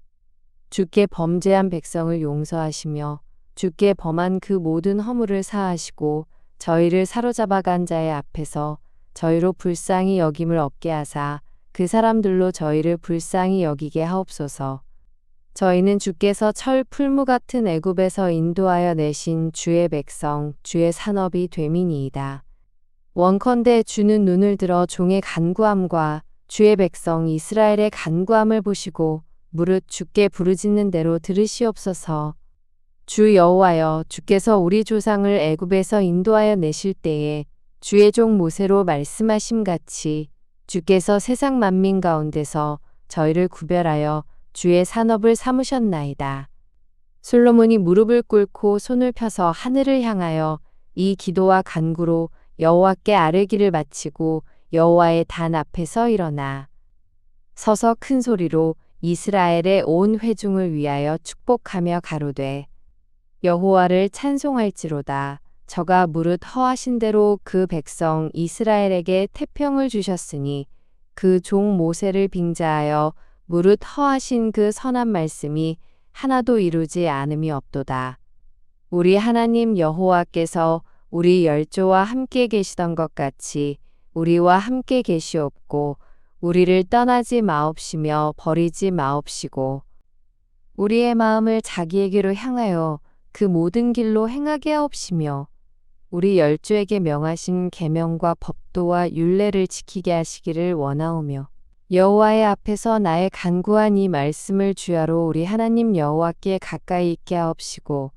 주께 범죄한 백성을 용서하시며 주께 범한 그 모든 허물을 사하시고 저희를 사로잡아간 자의 앞에서 저희로 불쌍히 여김을 얻게 하사 그 사람들로 저희를 불쌍히 여기게 하옵소서. 저희는 주께서 철 풀무 같은 애굽에서 인도하여 내신 주의 백성 주의 산업이 됨이니이다. 원컨대 주는 눈을 들어 종의 간구함과 주의 백성 이스라엘의 간구함을 보시고 무릇 주께 부르짖는 대로 들으시옵소서. 주 여호와여 주께서 우리 조상을 애굽에서 인도하여 내실 때에 주의 종 모세로 말씀하심 같이 주께서 세상 만민 가운데서 저희를 구별하여 주의 산업을 삼으셨나이다. 솔로몬이 무릎을 꿇고 손을 펴서 하늘을 향하여 이 기도와 간구로 여호와께 아뢰기를 마치고 여호와의 단 앞에서 일어나 서서 큰 소리로 이스라엘의 온 회중을 위하여 축복하며 가로되 여호와를 찬송할지로다. 저가 무릇 허하신 대로 그 백성 이스라엘에게 태평을 주셨으니 그 종 모세를 빙자하여 무릇 허하신 그 선한 말씀이 하나도 이루지 않음이 없도다. 우리 하나님 여호와께서 우리 열조와 함께 계시던 것 같이 우리와 함께 계시옵고 우리를 떠나지 마옵시며 버리지 마옵시고 우리의 마음을 자기에게로 향하여 그 모든 길로 행하게 하옵시며 우리 열조에게 명하신 계명과 법도와 율례를 지키게 하시기를 원하오며 여호와의 앞에서 나의 간구한 이 말씀을 주야로 우리 하나님 여호와께 가까이 있게 하옵시고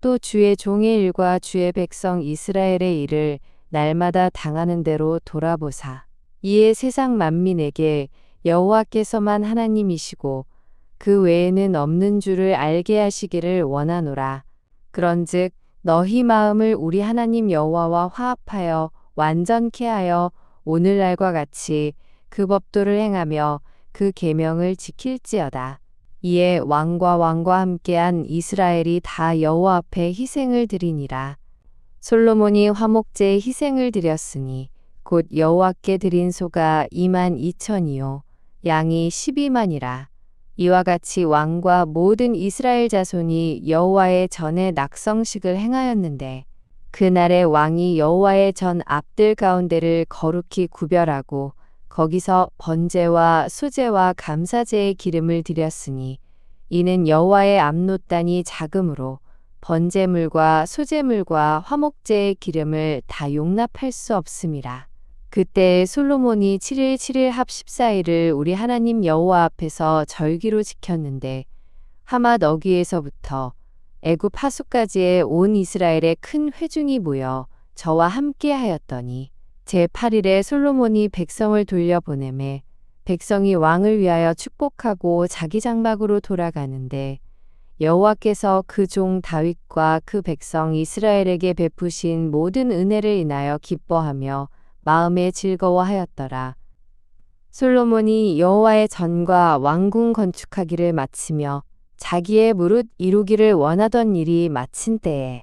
또 주의 종의 일과 주의 백성 이스라엘의 일을 날마다 당하는 대로 돌아보사 이에 세상 만민에게 여호와께서만 하나님이시고 그 외에는 없는 줄을 알게 하시기를 원하노라. 그런즉 너희 마음을 우리 하나님 여호와와 화합하여 완전케 하여 오늘날과 같이 그 법도를 행하며 그 계명을 지킬지어다. 이에 왕과 함께한 이스라엘이 다 여호와 앞에 희생을 드리니라. 솔로몬이 화목제에 희생을 드렸으니 곧 여호와께 드린 소가 22,000이요 양이 12만이라. 이와 같이 왕과 모든 이스라엘 자손이 여호와의 전에 낙성식을 행하였는데 그날에 왕이 여호와의 전 앞들 가운데를 거룩히 구별하고 거기서 번제와 수제와 감사제의 기름을 드렸으니 이는 여호와의 앞노단이 작음으로 번제물과 수제물과 화목제의 기름을 다 용납할 수 없음이라. 그때 솔로몬이 7일 7일 합 14일을 우리 하나님 여호와 앞에서 절기로 지켰는데 하맛 어귀에서부터 애굽 하수까지의 온 이스라엘의 큰 회중이 모여 저와 함께 하였더니 제8일에 솔로몬이 백성을 돌려보내매 백성이 왕을 위하여 축복하고 자기 장막으로 돌아가는데 여호와께서 그 종 다윗과 그 백성 이스라엘에게 베푸신 모든 은혜를 인하여 기뻐하며 마음에 즐거워하였더라. 솔로몬이 여호와의 전과 왕궁 건축하기를 마치며 자기의 무릇 이루기를 원하던 일이 마친 때에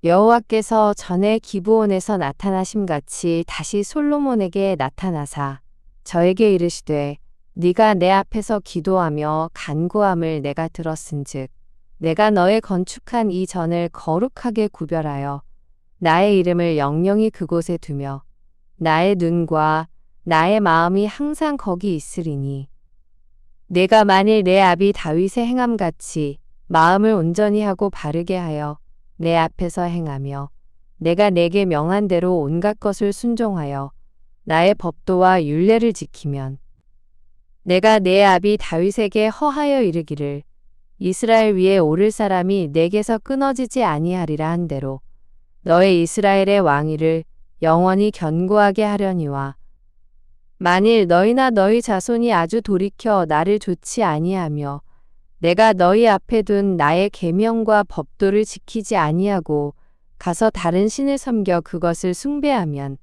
여호와께서 전에 기브온에서 나타나심같이 다시 솔로몬에게 나타나사 저에게 이르시되 네가 내 앞에서 기도하며 간구함을 내가 들었은즉 내가 너의 건축한 이 전을 거룩하게 구별하여 나의 이름을 영영히 그곳에 두며 나의 눈과 나의 마음이 항상 거기 있으리니 내가 만일 내 아비 다윗의 행함같이 마음을 온전히 하고 바르게 하여 내 앞에서 행하며 내가 내게 명한 대로 온갖 것을 순종하여 나의 법도와 율례를 지키면 내가 내 아비 다윗에게 허하여 이르기를 이스라엘 위에 오를 사람이 내게서 끊어지지 아니하리라 한 대로 너의 이스라엘의 왕위를 영원히 견고하게 하려니와 만일 너희나 너희 자손이 아주 돌이켜 나를 좋지 아니하며 내가 너희 앞에 둔 나의 계명과 법도를 지키지 아니하고 가서 다른 신을 섬겨 그것을 숭배하면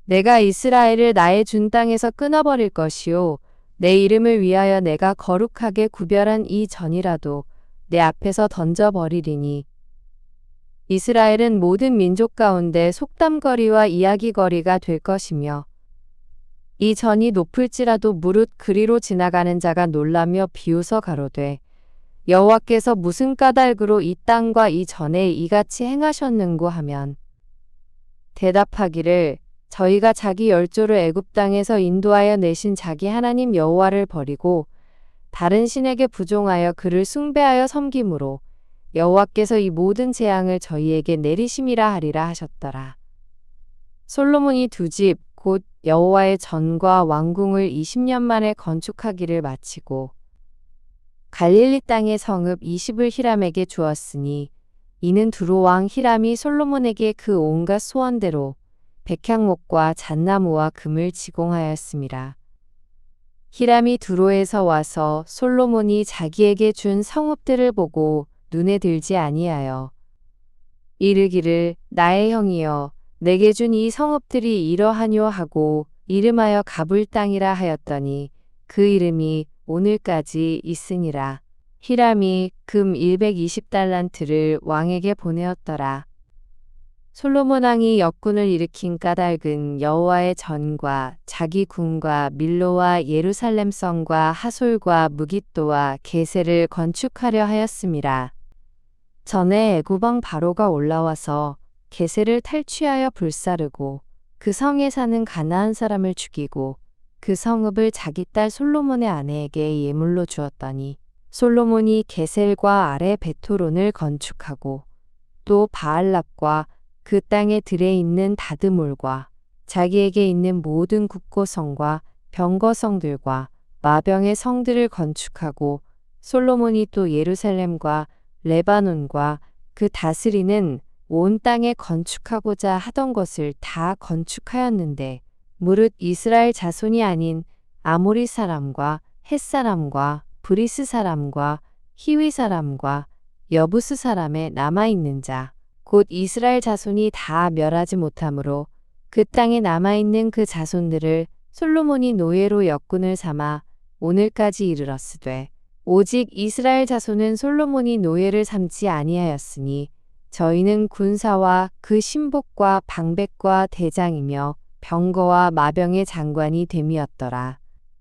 내가 이스라엘을 나의 준 땅에서 끊어버릴 것이요 내 이름을 위하여 내가 거룩하게 구별한 이 전이라도 내 앞에서 던져버리리니 이스라엘은 모든 민족 가운데 속담거리와 이야기거리가 될 것이며 이 전이 높을지라도 무릇 그리로 지나가는 자가 놀라며 비웃어 가로되 여호와께서 무슨 까닭으로 이 땅과 이 전에 이같이 행하셨는고 하면 대답하기를 저희가 자기 열조를 애굽 땅에서 인도하여 내신 자기 하나님 여호와를 버리고 다른 신에게 부종하여 그를 숭배하여 섬김으로 여호와께서 이 모든 재앙을 저희에게 내리심이라 하리라 하셨더라. 솔로몬이 두 집 곧 여호와의 전과 왕궁을 20년 만에 건축하기를 마치고 갈릴리 땅의 성읍 20을 히람에게 주었으니 이는 두로 왕 히람이 솔로몬에게 그 온갖 소원대로 백향목과 잣나무와 금을 지공하였습니다. 히람이 두로에서 와서 솔로몬이 자기에게 준 성읍들을 보고 눈에 들지 아니하여 이르기를 나의 형이여 내게 준 이 성읍들이 이러하뇨 하고 이름하여 가불 땅이라 하였더니 그 이름이 오늘까지 있으니라. 히람이 금 120달란트를 왕에게 보내었더라. 솔로몬 왕이 역군을 일으킨 까닭은 여호와의 전과 자기 궁과 밀로와 예루살렘 성과 하솔과 무깃도와 게세를 건축하려 하였음이라. 전에 애굽 왕 바로가 올라와서 게세를 탈취하여 불사르고 그 성에 사는 가나안 사람을 죽이고 그 성읍을 자기 딸 솔로몬의 아내에게 예물로 주었더니 솔로몬이 게셀과 아래 베토론을 건축하고 또 바알랍과 그 땅에 들에 있는 다드몰과 자기에게 있는 모든 국고성과 병거성들과 마병의 성들을 건축하고 솔로몬이 또 예루살렘과 레바논과 그 다스리는 온 땅에 건축하고자 하던 것을 다 건축하였는데 무릇 이스라엘 자손이 아닌 아모리 사람과 헷 사람과 브리스 사람과 히위 사람과 여부스 사람에 남아있는 자 곧 이스라엘 자손이 다 멸하지 못하므로 그 땅에 남아있는 그 자손들을 솔로몬이 노예로 역군을 삼아 오늘까지 이르렀으되 오직 이스라엘 자손은 솔로몬이 노예를 삼지 아니하였으니 저희는 군사와 그 신복과 방백과 대장이며 병거와 마병의 장관이 됨이었더라.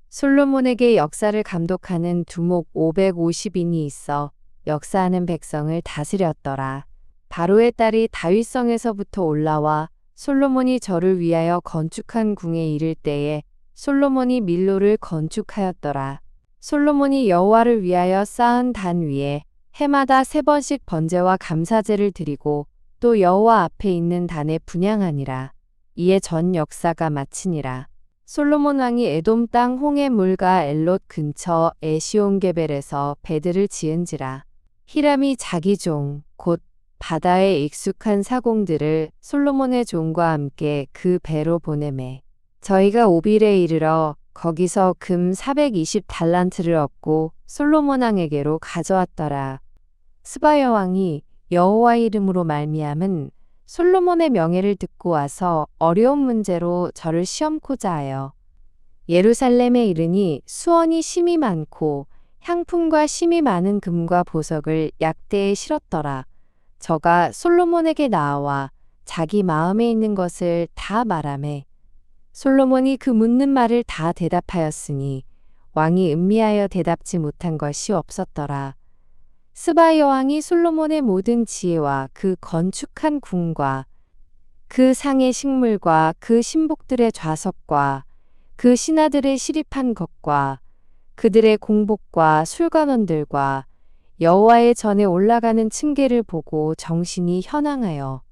솔로몬에게 역사를 감독하는 두목 550인이 있어 역사하는 백성을 다스렸더라. 바로의 딸이 다윗성에서부터 올라와 솔로몬이 저를 위하여 건축한 궁에 이를 때에 솔로몬이 밀로를 건축하였더라. 솔로몬이 여호와를 위하여 쌓은 단 위에 해마다 3번씩 번제와 감사제를 드리고 또 여호와 앞에 있는 단에 분향하니라. 이에 전 역사가 마치니라. 솔로몬 왕이 에돔 땅 홍해 물가 엘롯 근처 에시온게벨에서 배들을 지은지라. 히람이 자기 종 곧 바다에 익숙한 사공들을 솔로몬의 종과 함께 그 배로 보내매 저희가 오빌에 이르러 거기서 금 420달란트를 얻고 솔로몬 왕에게로 가져왔더라. 스바 여왕이 여호와의 이름으로 말미암은 솔로몬의 명예를 듣고 와서 어려운 문제로 저를 시험코자 하여 예루살렘에 이르니 수원이 심이 많고 향품과 심이 많은 금과 보석을 약대에 실었더라. 저가 솔로몬에게 나와 자기 마음에 있는 것을 다 말하매 솔로몬이 그 묻는 말을 다 대답하였으니 왕이 음미하여 대답지 못한 것이 없었더라. 스바 여왕이 솔로몬의 모든 지혜와 그 건축한 궁과 그 상의 식물과 그 신복들의 좌석과 그 신하들의 시립한 것과 그들의 공복과 술관원들과 여호와의 전에 올라가는 층계를 보고 정신이 현황하여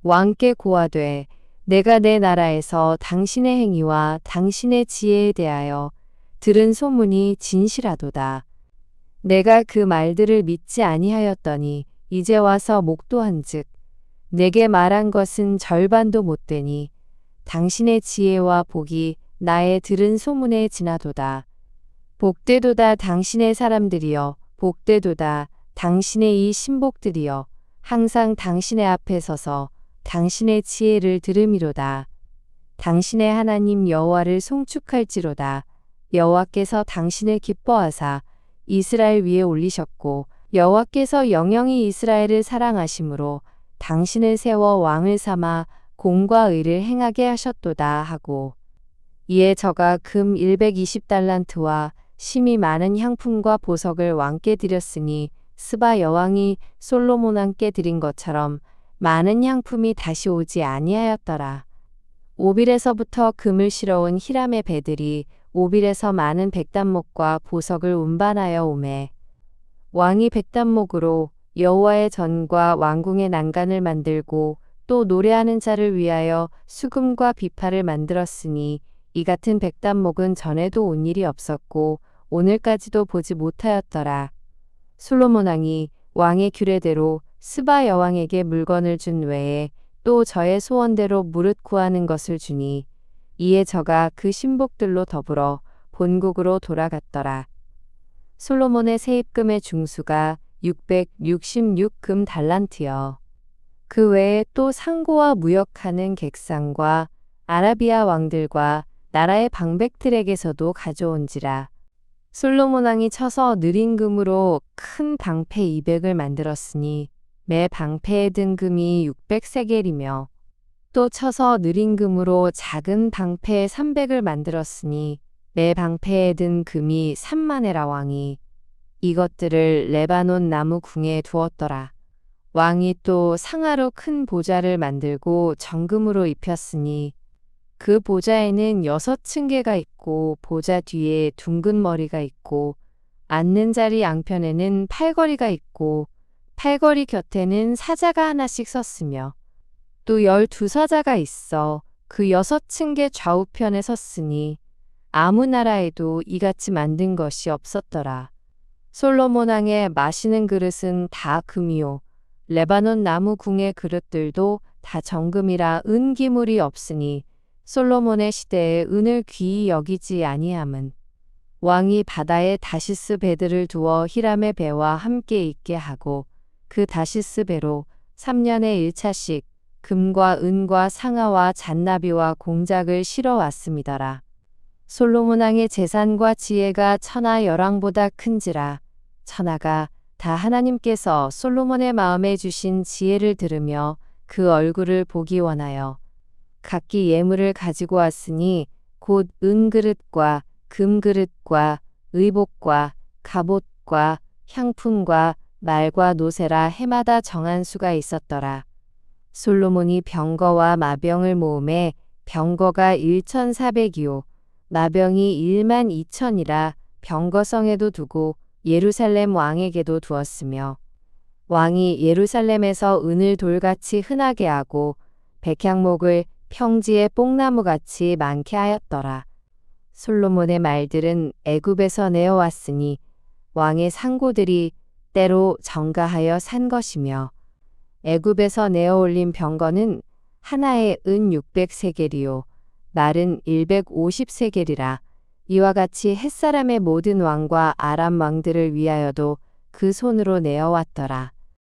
왕께 고하되 내가 내 나라에서 당신의 행위와 당신의 지혜에 대하여 들은 소문이 진실하도다. 내가 그 말들을 믿지 아니하였더니 이제 와서 목도한즉 내게 말한 것은 절반도 못 되니 당신의 지혜와 복이 나의 들은 소문에 지나도다. 복되도다 당신의 사람들이여 복되도다 당신의 이 신복들이여 항상 당신의 앞에 서서 당신의 지혜를 들음이로다. 당신의 하나님 여호와를 송축할지로다. 여호와께서 당신을 기뻐하사 이스라엘 위에 올리셨고 여호와께서 영영이 이스라엘을 사랑하심으로 당신을 세워 왕을 삼아 공과 의를 행하게 하셨도다 하고 이에 저가 금 120달란트와 심이 많은 향품과 보석을 왕께 드렸으니 스바 여왕이 솔로몬 왕께 드린 것처럼 많은 향품이 다시 오지 아니하였더라. 오빌에서부터 금을 실어온 히람의 배들이 오빌에서 많은 백단목과 보석을 운반하여 오매 왕이 백단목으로 여호와의 전과 왕궁의 난간을 만들고 또 노래하는 자를 위하여 수금과 비파를 만들었으니 이 같은 백단목은 전에도 온 일이 없었고 오늘까지도 보지 못하였더라. 솔로몬 왕이 왕의 규례대로 스바 여왕에게 물건을 준 외에 또 저의 소원대로 무릇 구하는 것을 주니 이에 저가 그 신복들로 더불어 본국으로 돌아갔더라. 솔로몬의 세입금의 중수가 666금 달란트여. 그 외에 또 상고와 무역하는 객상과 아라비아 왕들과 나라의 방백들에게서도 가져온지라. 솔로몬 왕이 쳐서 느린 금으로 큰 방패 200을 만들었으니 매 방패에 든 금이 600세겔이며 또 쳐서 느린 금으로 작은 방패 300을 만들었으니 매 방패에 든 금이 3만에라. 왕이 이것들을 레바논 나무 궁에 두었더라. 왕이 또 상아로 큰 보좌를 만들고 정금으로 입혔으니 그 보좌에는 6층계가 있고 보좌 뒤에 둥근 머리가 있고 앉는 자리 양편에는 팔걸이가 있고 팔걸이 곁에는 사자가 하나씩 섰으며 또 12사자가 있어 그 6층계 좌우편에 섰으니 아무 나라에도 이같이 만든 것이 없었더라. 솔로몬 왕의 마시는 그릇은 다 금이요 레바논 나무 궁의 그릇들도 다 정금이라 은기물이 없으니 솔로몬의 시대에 은을 귀히 여기지 아니함은 왕이 바다에 다시스 배들을 두어 히람의 배와 함께 있게 하고 그 다시스 배로 3년에 1차씩 금과 은과 상아와 잔나비와 공작을 실어 왔음이더라. 솔로몬 왕의 재산과 지혜가 천하 열왕보다 큰지라 천하가 다 하나님께서 솔로몬의 마음에 주신 지혜를 들으며 그 얼굴을 보기 원하여 각기 예물을 가지고 왔으니 곧 은그릇과 금그릇과 의복과 갑옷과 향품과 말과 노새라 해마다 정한 수가 있었더라. 솔로몬이 병거와 마병을 모음에 병거가 1,400이요 마병이 12,000이라 병거성에도 두고 예루살렘 왕에게도 두었으며 왕이 예루살렘에서 은을 돌같이 흔하게 하고 백향목을 평지에 뽕나무같이 많게 하였더라. 솔로몬의 말들은 애굽에서 내어왔으니 왕의 상고들이 때로 정가하여 산 것이며 애굽에서 내어올린 병거는 하나에 은 600세겔이요 말은 150세겔이라 이와 같이 햇사람의 모든 왕과 아람 왕들을 위하여도 그 손으로 내어왔더라.